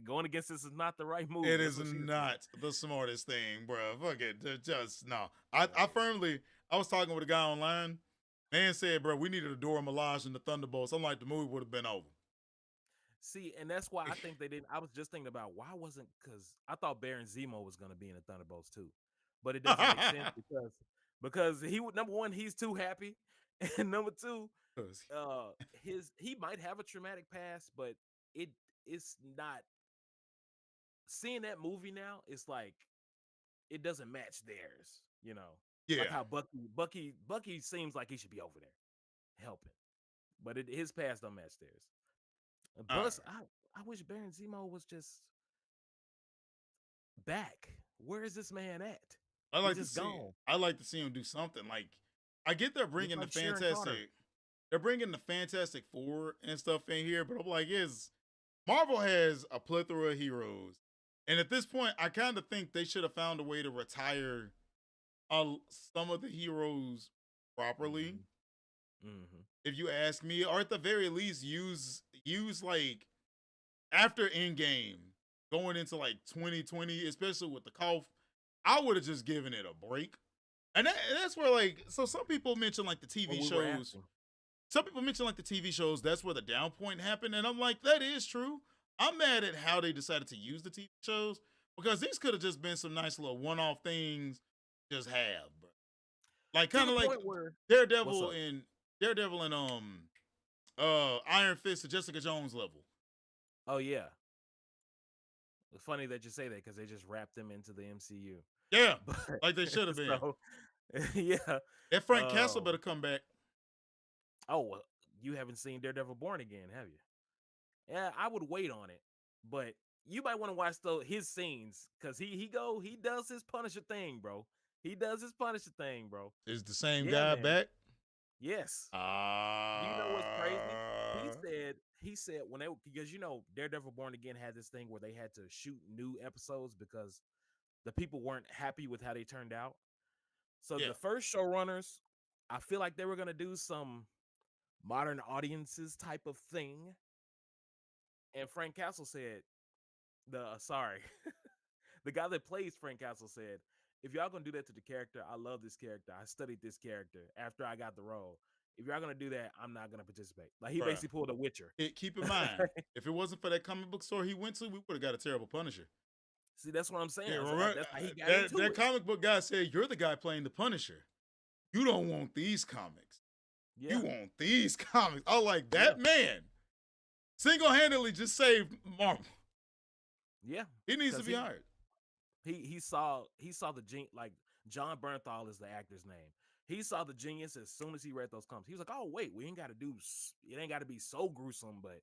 going against this is not the right move. it That's is what she was saying. not the smartest thing, bro. Fuck it. Just no. I Right. firmly, I was talking with a guy online. Man said, bro, we needed a Dora Milaje and the Thunderbolts. I'm like, the movie would have been over. See, and that's why I think they didn't. I was just thinking about why wasn't because I thought Baron Zemo was going to be in the Thunderbolts too, but it doesn't make sense because he would number one he's too happy, and number two, he might have a traumatic past, but it it's not seeing that movie now. It's like it doesn't match theirs. Like Yeah. how Bucky seems like he should be over there helping, but his past don't match theirs. And All right. plus, I wish Baron Zemo was just back. Where is this man at? I He's like to just see. gone. I like to see him do something. Like, I get they're Just bringing the like Sharon Carter. fantastic. They're bringing the Fantastic Four and stuff in here, but I'm like, Marvel has a plethora of heroes, and at this point, I kind of think they should have found a way to retire some of the heroes properly, Mm-hmm. if you ask me, or at the very least, use like after Endgame going into like 2020, especially with the cough. I would have just given it a break, and that's where like so some people mention like the TV What we were shows. asking. Some people mention like the TV shows, that's where the down point happened. And I'm like, that is true. I'm mad at how they decided to use the TV shows because these could have just been some nice little one-off things just have, bro. Like To kind the of like point where what's up? Daredevil and Iron Fist to Jessica Jones level. Oh yeah. It's funny that you say that because they just wrapped them into the MCU. Yeah, But like they should have been. so yeah. That Frank Castle better come back. Oh, well, you haven't seen Daredevil Born Again, have you? Yeah, I would wait on it, but you might want to watch his scenes because he does his Punisher thing, bro. He does his Punisher thing, bro. Is the same Yeah, guy man. back? Yes. Do you know what's crazy? He said when because Daredevil Born Again had this thing where they had to shoot new episodes because the people weren't happy with how they turned out. So Yeah. the first showrunners, I feel like they were gonna do some modern audiences type of thing. And Frank Castle said, the guy that plays Frank Castle said, if y'all gonna do that to the character, I love this character. I studied this character after I got the role. If y'all gonna do that, I'm not gonna participate. Like he Bruh. basically pulled a Witcher. Keep in mind, if it wasn't for that comic book store he went to, we would have got a terrible Punisher. See, that's what I'm saying. Yeah, So remember, that's how he got that, into that it. comic book guy said, "You're the guy playing the Punisher. You don't want these comics. Yeah. You want these comics." I was like, that man single-handedly just saved Marvel. Yeah. He needs to be hired. He saw the genius. Like John Bernthal is the actor's name. He saw the genius as soon as he read those comics. He was like, "Oh wait, we ain't got to do. It ain't got to be so gruesome, but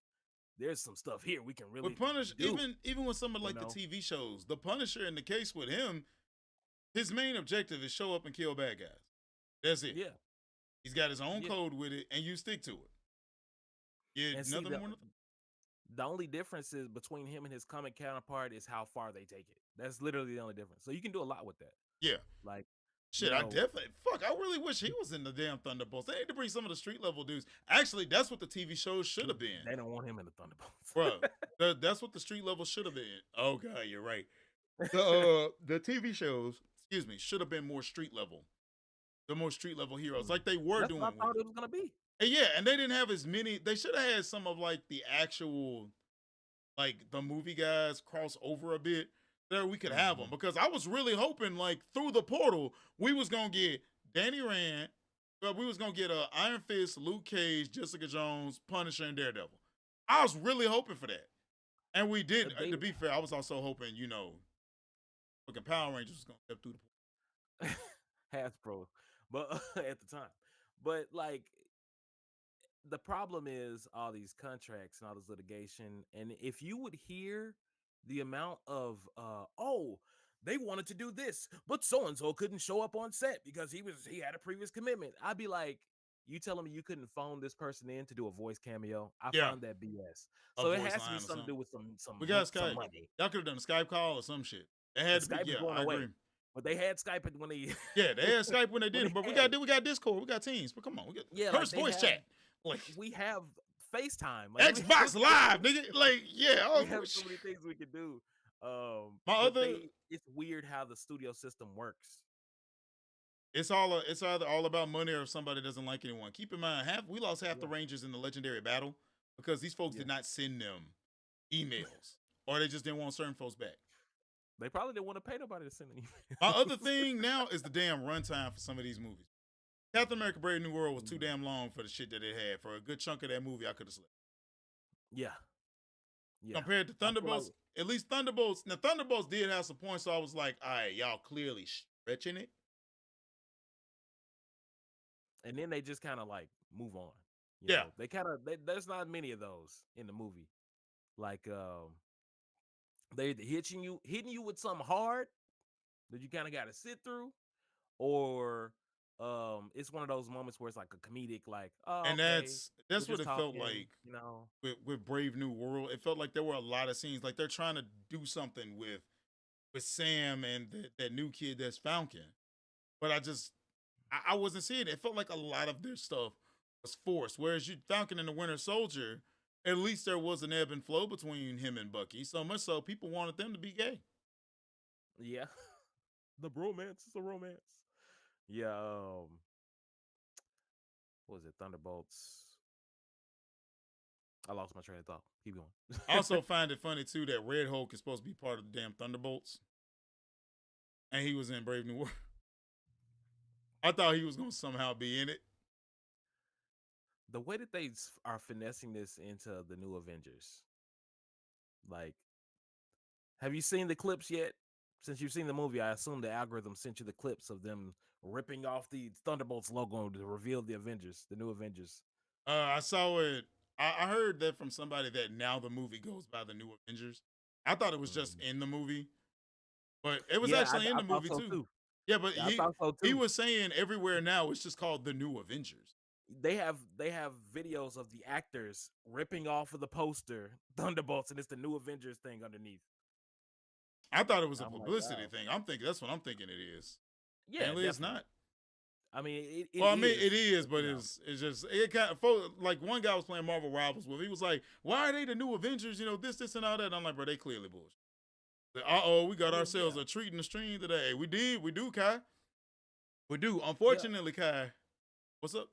there's some stuff here we can really." With Punisher, do. even with some of like the TV shows, the Punisher in the case with him, his main objective is show up and kill bad guys. That's it. Yeah. He's got his own code with it, and you stick to it. Yeah, and nothing see, more. the only difference is between him and his comic counterpart is how far they take it. That's literally the only difference. So you can do a lot with that. Yeah. Like shit, I definitely I really wish he was in the damn Thunderbolts. They need to bring some of the street level dudes. Actually, that's what the TV shows should have been. They don't want him in the Thunderbolts. Bro, that's what the street level should have been. Oh god, you're right. The TV shows, excuse me, should have been more street level. The more street level heroes, like they were doing. What I thought it was gonna be. And yeah, and they didn't have as many. They should have had some of like the actual, like the movie guys cross over a bit. There we could have them, because I was really hoping like through the portal we was gonna get Danny Rand, but we was gonna get Iron Fist, Luke Cage, Jessica Jones, Punisher, and Daredevil. I was really hoping for that, and we did. To be fair, I was also hoping, fucking Power Rangers was gonna step through the portal. Hasbro, but at the time, but like the problem is all these contracts and all this litigation, and if you would hear the amount of they wanted to do this, but so and so couldn't show up on set because he had a previous commitment, I'd be like, you telling me you couldn't phone this person in to do a voice cameo? I find that BS. So it has to be something to do with some we got some Skype. money. Y'all could have done a Skype call or some shit. It had to Skype be. is going I away. agree. But they had Skype when they they had Skype when they did it. But we got Discord, we got Teams. But come on, we got first voice chat. Like we have FaceTime, like, Xbox Live, nigga. Like we have so many things we can do. It's weird how the studio system works. It's either all about money or if somebody doesn't like anyone. Keep in mind, we lost half the Rangers in the Legendary Battle because these folks did not send them emails, or they just didn't want certain folks back. They probably didn't want to pay nobody to send an email. My other thing now is the damn runtime for some of these movies. Captain America: Brave New World was too damn long for the shit that it had. For a good chunk of that movie, I could have slept. Yeah. Yeah, compared to I feel like, Thunderbolts. At least Thunderbolts. Now Thunderbolts did have some points, so I was like, all right, y'all clearly stretching it. and then they just kind of like move on. You Yeah, know, they kind of there's not many of those in the movie. Like they either hitting you with something hard that you kind of got to sit through, or it's one of those moments where it's like a comedic, like, oh, and okay, we're that's what just it felt talking, like you know. with Brave New World. It felt like there were a lot of scenes like they're trying to do something with Sam and that new kid that's Falcon, but I wasn't seeing it. It felt like a lot of their stuff was forced. Whereas you Falcon and the Winter Soldier, at least there was an ebb and flow between him and Bucky. So much so people wanted them to be gay. Yeah, the bromance is a romance. Yeah, what was it? Thunderbolts. I lost my train of thought. Keep I going. also find it funny too that Red Hulk is supposed to be part of the damn Thunderbolts, and he was in Brave New World. I thought he was gonna somehow be in it. The way that they are finessing this into the new Avengers, like, have you seen the clips yet? Since you've seen the movie, I assume the algorithm sent you the clips of them ripping off the Thunderbolts logo to reveal the Avengers, the new Avengers. I saw it. I heard that from somebody that now the movie goes by the New Avengers. I thought it was just Mhm. in the movie, but it was Yeah, actually in I the thought movie so too. too. Yeah, but Yeah, I thought so he too. was saying everywhere now it's just called the New Avengers. They have videos of the actors ripping off of the poster Thunderbolts, and it's the new Avengers thing underneath. I thought it was a I'm like, publicity wow. thing. I'm thinking that's what I'm thinking it is. Yeah, Apparently, it's definitely. not. I mean, it Well, I mean, it is, is, but but it's just it kind of like one guy was playing Marvel Rivals with. He was like, "Why are they the New Avengers? You know, this, and all that." And I'm like, "Bro, they clearly bullshit." We I got mean, ourselves yeah, a treat in the stream today. We do, Kai. We do. yeah. Unfortunately, Kai, what's up?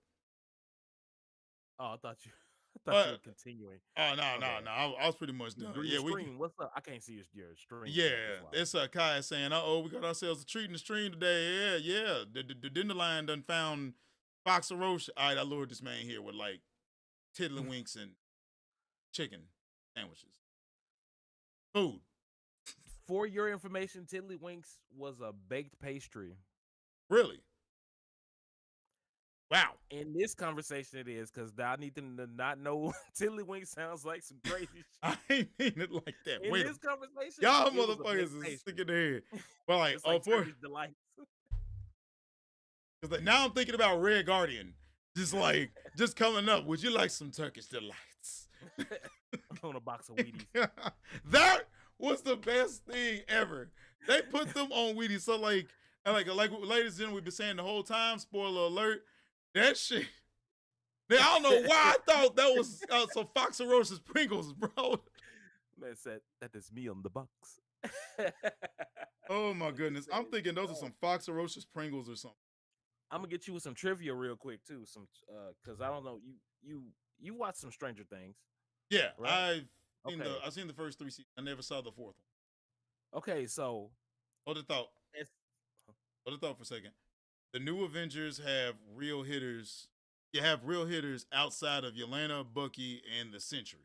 Oh, I thought you, I thought you Uh, were continuing. oh no, My no, bad. no. I was pretty much The done. green Yeah, stream. What's up? I can't see your stream chat. That's yeah. why. It's Kai saying, we got ourselves a treat in the stream today. Yeah, yeah. The Dandelion done found Fox and Roche. All right, I lured this man here with like tiddlywinks and chicken sandwiches, food. For your information, Tiddlywinks was a baked pastry. Really? Wow. In this conversation, it is because I need them to not know Tiddlywinks sounds like some crazy shit. I ain't mean it like that. In Wait a this conversation, y'all it was a baked motherfuckers is pastry. sticking their head. But like, Just like for Turkish delights. because like now I'm thinking about Red Guardian, just coming up. Would you like some Turkish delights? On a box of Wheaties. That was the best thing ever. They put them on Wheaties. So like ladies and gentlemen, we've been saying the whole time. Spoiler alert. That shit. I don't know why I thought that was some Fox and Roche's Pringles, bro. Man said that is me on the box. Oh my Like you goodness. said, I'm thinking those are some Fox and Roche's Pringles or something. I'm gonna get you with some trivia real quick too. Some because I don't know you watch some Stranger Things, Yeah, right? I've Okay, seen the first three seasons. I never saw the fourth one. okay. So Hold the thought. it's Hold the thought for a second. The new Avengers have real hitters. You have real hitters outside of Yelena, Bucky, and the Sentry.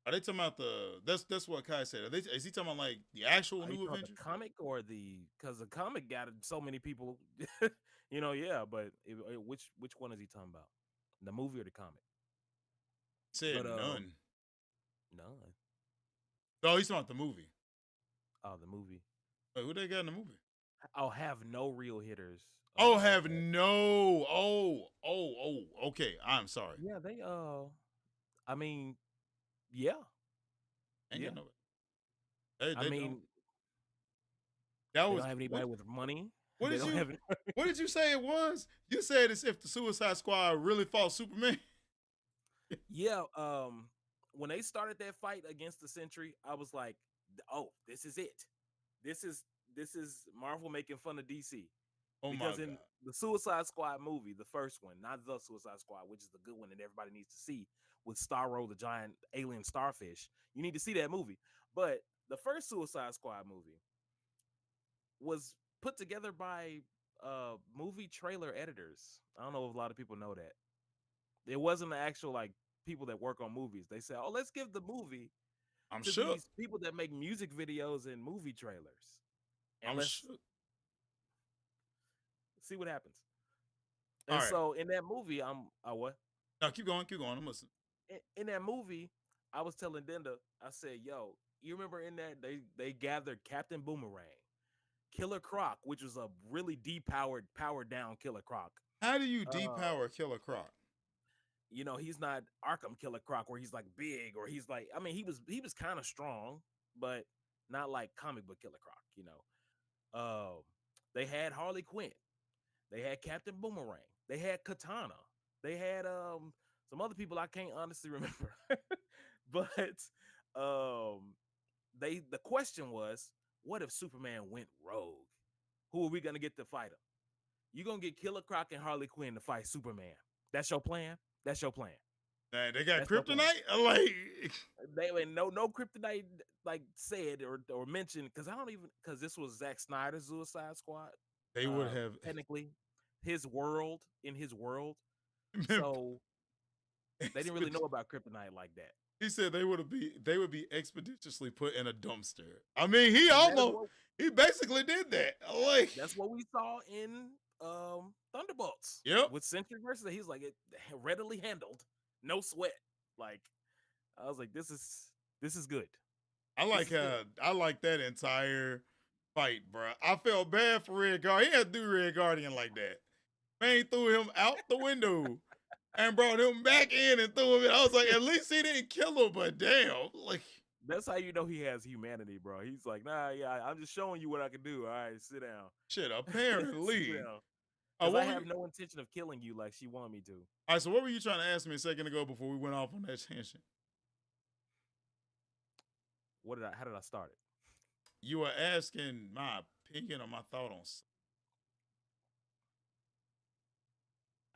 Are they talking about the? That's what Kai said. Is he talking about like the actual are you new talking about Avengers? the comic or the because the comic got so many people, yeah. But which one is he talking about? The movie or the comic? Said But none. none. Oh, he's talking about the movie. Oh, the movie. Wait, who they got in the movie? I'll have no real hitters. Oh, Oh, have okay. no. Okay. I'm sorry. Yeah, they I mean, yeah, Ain't yeah. got no. They I they don't. mean, That they don't was have anybody with money. what They did don't you have any. what did you say it was? You said as if the Suicide Squad really fought Superman. Yeah, when they started that fight against the Sentry, I was like, "Oh, this is it. This is this is Marvel making fun of DC." Oh my Because in god. the Suicide Squad movie, the first one, not the Suicide Squad, which is the good one that everybody needs to see with Starro, the giant alien starfish, you need to see that movie. But the first Suicide Squad movie was put together by movie trailer editors. I don't know if a lot of people know that. It wasn't the actual like people that work on movies. They say, "Oh, let's give the movie I'm to shook. these people that make music videos and movie trailers, and I'm let's shook. see what happens." All And right. so in that movie, what? Now keep going. Keep going. I'm listening. In that movie, I was telling Denda, I said, "Yo, you remember in that they gathered Captain Boomerang, Killer Croc, which was a really depowered, powered down Killer Croc. How do you Uh, depower Killer Croc? you know, he's not Arkham Killer Croc where he's like big or he's like, I mean, he was kind of strong, but not like comic book Killer Croc. You know, they had Harley Quinn, they had Captain Boomerang, they had Katana, they had some other people I can't honestly remember, but the question was, what if Superman went rogue? Who are we gonna get to fight him? You gonna get Killer Croc and Harley Quinn to fight Superman? That's your plan. That's your plan. Man, they got That's your plan. kryptonite. Like They no kryptonite like said or mentioned because this was Zack Snyder's Suicide Squad. they would have. Technically his world in his world, so they didn't really know about kryptonite like that. He said they would be expeditiously put in a dumpster. I mean, he basically did that. Like That's what we saw in Thunderbolts. Yep. With Sentry versus he's like it readily handled, no sweat. Like I was like, this is good. I like that entire fight, bro. I felt bad for Red Guardian. He had to do Red Guardian like that. Man threw him out the window and brought him back in and threw him in. I was like, at least he didn't kill him, but damn, like that's how you know he has humanity, bro. He's like, nah, yeah, I'm just showing you what I can do. All right, sit down. Shit, apparently. Sit down. Because I have no intention of killing you like she wanted me to. All right, so what were you trying to ask me a second ago before we went off on that tangent? How did I start it? You were asking my opinion or my thought on.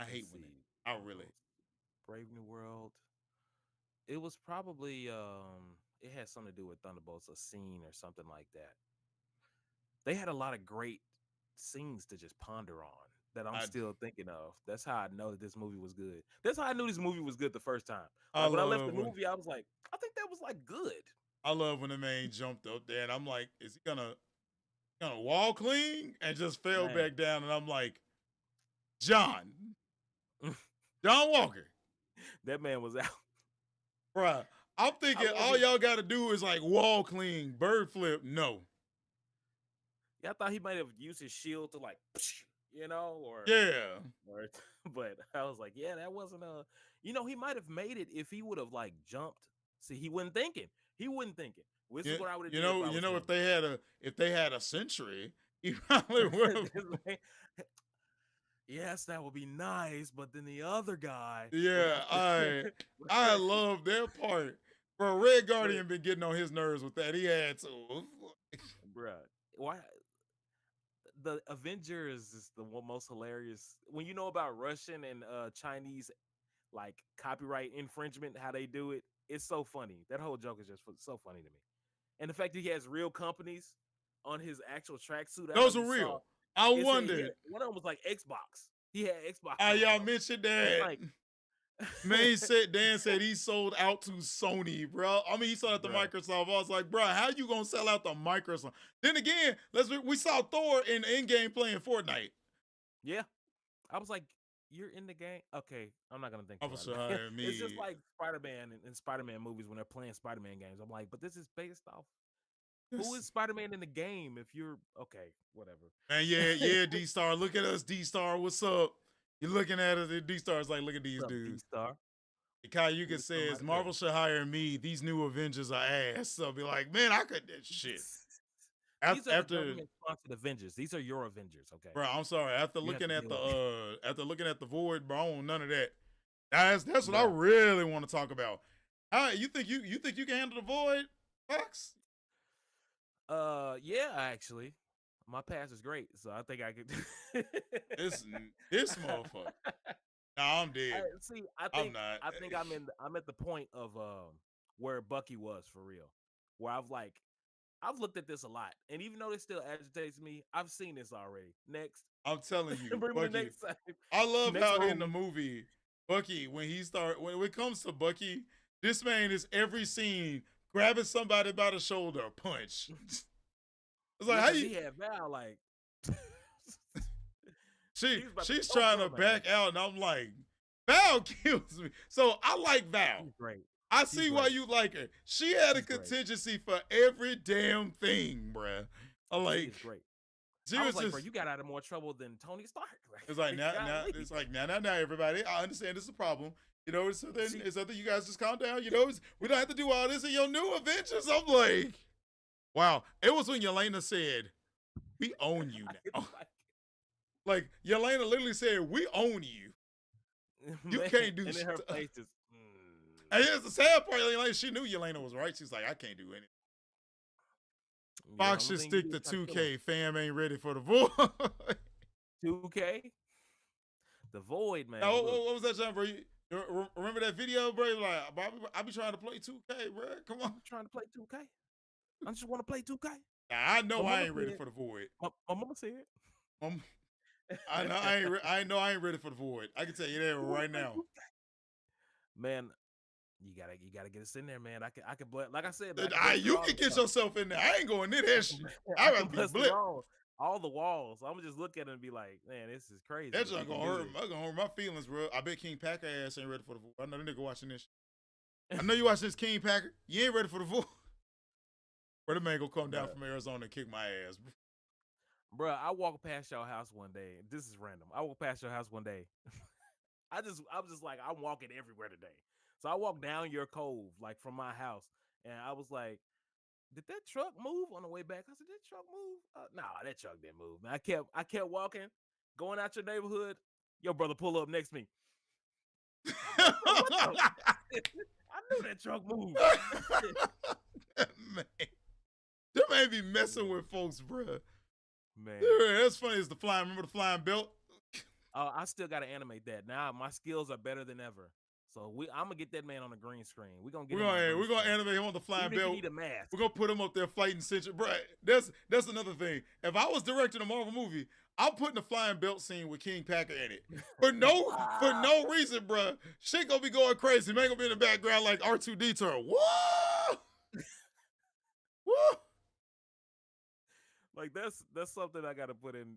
I hate when I really Brave New World. It was probably it had something to do with Thunderbolts, a scene or something like that. They had a lot of great scenes to just ponder on that I'm still thinking of. That's how I know that this movie was good. That's how I knew this movie was good the first time. Like when I left the movie, I was like, I think that was like good. I love when the man jumped up there and I'm like, is he gonna wall clean and just fell back down? And I'm like, John Walker. That man was out. Bruh, I'm thinking all y'all got to do is like wall clean, bird flip. No. Yeah, I thought he might have used his shield to like, or yeah. But I was like, yeah, that wasn't he might have made it if he would have like jumped. See, he wasn't thinking. This is what I would have done. If they had a century, he probably would have. Yes, that would be nice, but then the other guy. Yeah, I love that part. Bro, Red Guardian been getting on his nerves with that. He had to. Bruh, why? The Avengers is the most hilarious. When you know about Russian and Chinese, like copyright infringement, how they do it, it's so funny. That whole joke is just so funny to me. And the fact that he has real companies on his actual tracksuit. Those are real. I wondered. One of them was like Xbox. He had Xbox. Y'all mentioned that. Like, Dan said he sold out to Sony, bro. I mean, he sold out to Microsoft. I was like, bro, how you gonna sell out to Microsoft? Then again, we saw Thor in Endgame playing Fortnite. Yeah, I was like, you're in the game. Okay, I'm not gonna think. Officer, it's just like Spider-Man and Spider-Man movies when they're playing Spider-Man games. I'm like, but this is based off. Who is Spider-Man in the game? If you're okay, whatever. Man, yeah, D-Star. Look at us, D-Star. What's up? You're looking at us. D-Star's like, look at these dudes. D-Star. Kai Yuka says, Marvel should hire me. These new Avengers are ass. So I'll be like, man, I could that shit. These are the government-sponsored Avengers. These are your Avengers, okay? Bro, I'm sorry. After looking at the Void, bro, I want none of that. That's what I really want to talk about. You think you can handle the Void, Fox? Yeah, actually. My pass is great, so I think I could. this motherfucker. Nah, I'm dead. I think I'm at the point of where Bucky was for real, where I've looked at this a lot, and even though it still agitates me, I've seen this already. Next, I'm telling you, Bucky, I love how in the movie Bucky, when it comes to Bucky, this man is every scene grabbing somebody by the shoulder, punch. It's like Yeah, how because you he had Val like he was about to she's choke trying to her, man. back out, and I'm like, Val kills me. So I like Val. She's great. I She's see why great. you like her. She had a She's great. contingency for every damn thing, bruh. She Like is great. she I was was like, bro, just. you got out of more trouble than Tony Stark. It's like now, Golly. it's like now, everybody. I understand this is a problem. You know, it's something. She- It's something. You guys just calm down. You know, we don't have to do all this in your new Avengers. I'm like, wow. It was when Yelena said, "We own you now." Like Yelena literally said, "We own you. You Man, can't do." and then her stuff." face just. And here's the sad part. Like she knew Yelena was right. She's like, "I can't do anything." Fox should stick to 2K. Fam ain't ready for the void. 2K. The Void, man. Now, Look, what was that, John, bro? You remember that video, bro? Like, bro, I be trying to play 2K, bro. Come on. I'm trying to play 2K. I just want to play 2K. Now, I know My I mama ain't ready said- for the void. My mama said. I know I know I ain't ready for the void. I can tell you that right now. Man, you gotta get us in there, man. I can like I said, You can get yourself in there. I ain't going near that shit. I rather be blip. All the walls. I'm gonna just look at it and be like, man, this is crazy. That's not gonna hurt. That's gonna hurt my feelings, bro. I bet King Packer ass ain't ready for the void. I know the nigga watching this. I know you watching this, King Packer. You ain't ready for the void. Bro, the man gonna come down from Arizona and kick my ass, bro. Bro, I walked past your house one day. This is random. I walked past your house one day. I was just like, I'm walking everywhere today. So I walked down your cove, like from my house, and I was like, did that truck move on the way back? I said, did that truck move? Nah, that truck didn't move. Man, I kept walking, going out your neighborhood. Your brother pull up next to me. I knew that truck moved. Man. They may be messing with folks, bro. Man, That's funny. Is the flying? Remember the flying belt? I still got to animate that. Now my skills are better than ever. So I'm gonna get that man on the green screen. We're gonna animate him on the flying belt. Need a mask. We're gonna put him up there fighting Central. Bro, that's another thing. If I was directing a Marvel movie, I'm putting the flying belt scene with King Packer in it. For no reason, bro. Shit gonna be going crazy. Man gonna be in the background like R2D2. Whoa! Whoa! Like that's something I gotta put in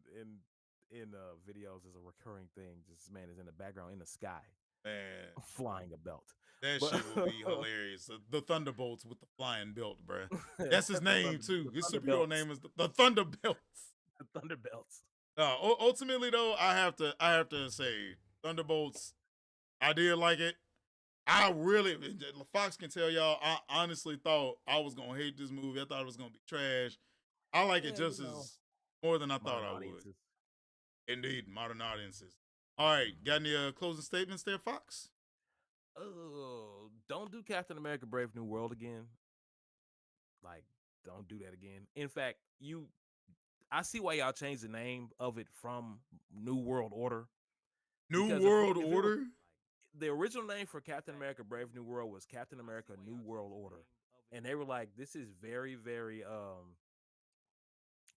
videos as a recurring thing. Just man is in the background in the sky. Man, flying a belt. That shit would be hilarious. The Thunderbolts with the flying belt, bro. That's his name too. His superhero name is the Thunderbolts. The Thunderbelts. Ultimately, though, I have to say Thunderbolts. I did like it. I really, Fox can tell y'all. I honestly thought I was gonna hate this movie. I thought it was gonna be trash. I like it just as more than I thought I would. Indeed, modern audiences. All right, got any closing statements there, Fox? Oh, don't do Captain America: Brave New World again. Like, don't do that again. In fact, I see why y'all changed the name of it from New World Order. New World Order? The original name for Captain America: Brave New World was Captain America: New World Order. And they were like, this is very, very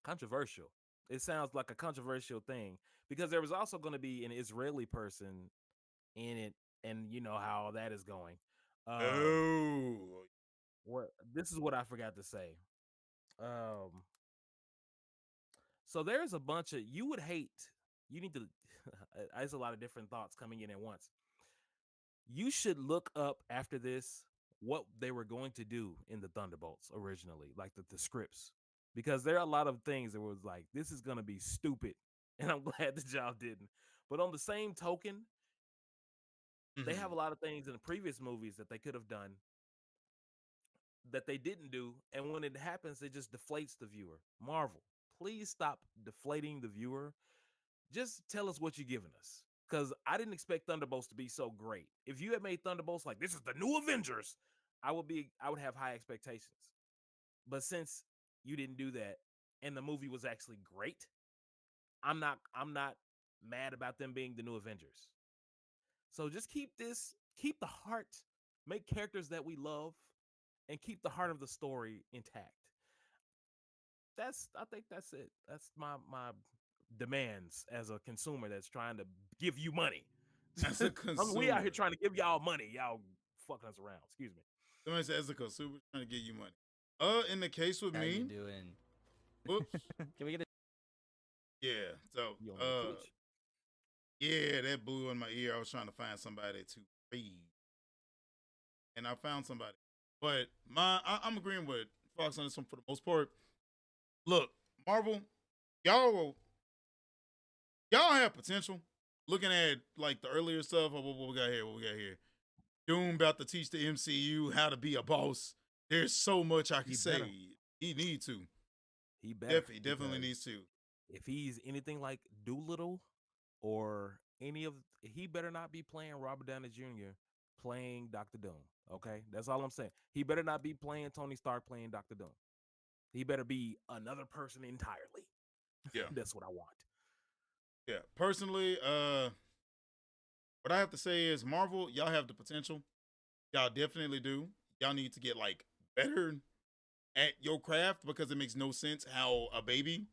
controversial. It sounds like a controversial thing because there was also going to be an Israeli person in it, and you know how that is going. This is what I forgot to say. So there's a bunch of you need to. There's a lot of different thoughts coming in at once. You should look up after this what they were going to do in the Thunderbolts originally, like the scripts. Because there are a lot of things that was like, this is going to be stupid. And I'm glad that y'all didn't. But on the same token, they have a lot of things in the previous movies that they could have done that they didn't do. And when it happens, it just deflates the viewer. Marvel, please stop deflating the viewer. Just tell us what you're giving us. Because I didn't expect Thunderbolts to be so great. If you had made Thunderbolts like, this is the new Avengers, I would have high expectations. But since you didn't do that, and the movie was actually great, I'm not mad about them being the new Avengers. So just keep the heart, make characters that we love, and keep the heart of the story intact. I think that's it. That's my demands as a consumer that's trying to give you money. As a consumer. We out here trying to give y'all money. Y'all fucking us around. Excuse me. Somebody said, as a consumer, trying to get you money. In the case with How me, you doing? whoops. Can we get a Yeah. So, You on Twitch? yeah, that blew in my ear. I was trying to find somebody to read, and I found somebody. But I'm agreeing with Fox on this one for the most part. Look, Marvel, y'all have potential. Looking at like the earlier stuff, what we got here? Doom about to teach the MCU how to be a boss. There's so much I can say. better. He need to. He better. He definitely because needs to. If he's anything like Doolittle or any of, he better not be playing Robert Downey Jr. playing Dr. Doom. Okay, that's all I'm saying. He better not be playing Tony Stark playing Dr. Doom. He better be another person entirely. Yeah. That's what I want. Yeah. Personally, what I have to say is Marvel, y'all have the potential. Y'all definitely do. Y'all need to get like better at your craft because it makes no sense how a baby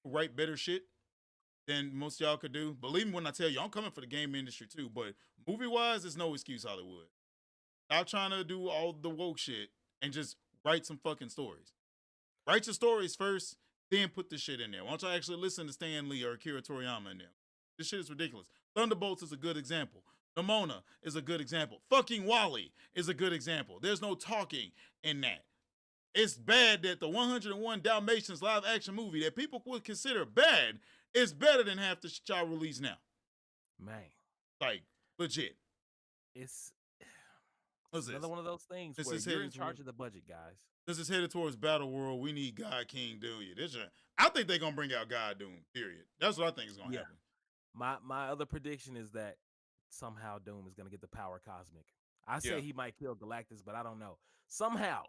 write better shit than most y'all could do. Believe me when I tell you, I'm coming for the game industry too. But movie wise, there's no excuse, Hollywood. Stop trying to do all the woke shit and just write some fucking stories. Write your stories first, then put the shit in there. Why don't y'all actually listen to Stan Lee or Akira Toriyama in there? This shit is ridiculous. Thunderbolts is a good example. Nimona is a good example. Fucking Wally is a good example. There's no talking in that. It's bad that the 101 Dalmatians live action movie that people would consider bad is better than half the shit y'all release now. Man, Like, legit. it's What's another this? one of those things This where is you're headed in charge toward- of the budget, guys. This is headed towards Battle World. We need God King Doom. I think they're gonna bring out God Doom. Period. That's what I think is gonna happen. My other prediction is that somehow Doom is gonna get the power cosmic. I say he might kill Galactus, but I don't know. Somehow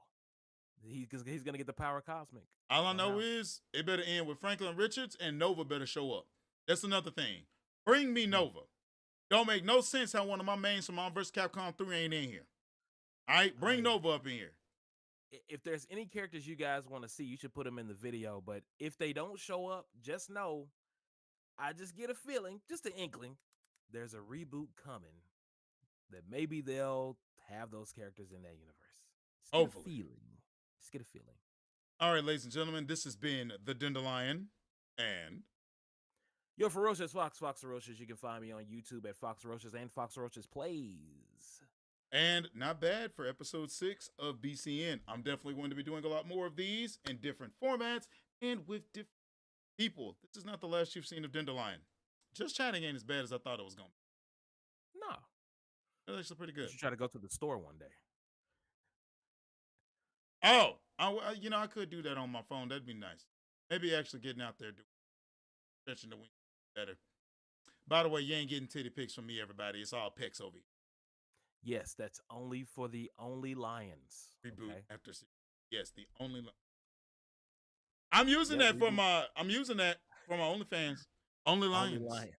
he's gonna get the power cosmic. All I know Somehow. is it better end with Franklin Richards and Nova better show up. That's another thing. Bring me Nova. Don't make no sense how one of my mains from Marvel vs. Capcom 3 ain't in here. All right, bring Nova up in here. If there's any characters you guys want to see, you should put them in the video. But if they don't show up, just know, I just get a feeling, just an inkling, there's a reboot coming that maybe they'll have those characters in that universe. Just Hopefully. get a feeling. Just get a feeling. All right, ladies and gentlemen, this has been the Dandelion and Yo, Ferocious Fox Ferocious. You can find me on YouTube at Fox Ferocious and Fox Ferocious Plays. And not bad for episode 6 of BCN. I'm definitely going to be doing a lot more of these in different formats and with different people. This is not the last you've seen of Dandelion. Just chatting ain't as bad as I thought it was going to be. No. That's actually pretty You good. should try to go to the store one day. Oh, I could do that on my phone. That'd be nice. Maybe actually getting out there, stretching the wing better. By the way, you ain't getting titty pics from me, everybody. It's all pics over here. Yes, that's only for the Only Lions. Reboot okay? after. Yes, the only. I'm using that for my. I'm using that for my OnlyFans. Only Lions. Only Lions.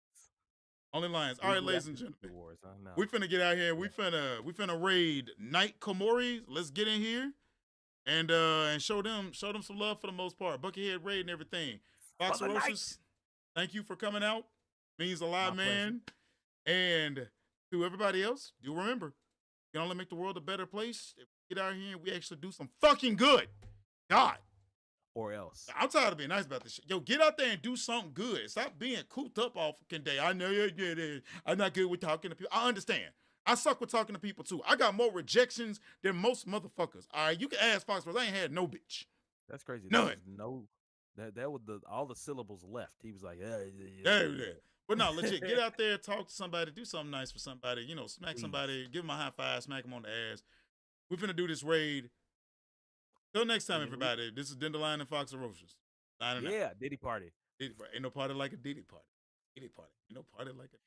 Only Lions. All right, Reboot ladies and after gentlemen. Wars, huh? No. We finna get out here. We finna raid Night Komori. Let's get in here and show them some love for the most part. Buckethead raid and everything. Fox For the Ferocious, thank you for coming out. Means a lot, My man. And to everybody else, do remember, you can only make the world a better place if we get out here and we actually do some fucking good. God. Or else. I'm tired of being nice about this shit. Yo, get out there and do something good. Stop being cooped up all fucking day. I know you're good. I'm not good with talking to people. I understand. I suck with talking to people too. I got more rejections than most motherfuckers. All right, you can ask Fox, but I ain't had no bitch. That's crazy. None. There was that was all the syllables left. He was like, Yeah. But no, legit, get out there, talk to somebody, do something nice for somebody. You know, smack somebody, give them a high five, smack them on the ass. We're finna do this raid. Till next time, everybody. This is Dandelion and Fox Ferocious. Yeah, Diddy Party. Ain't no party like a Diddy party. Ain't no party like a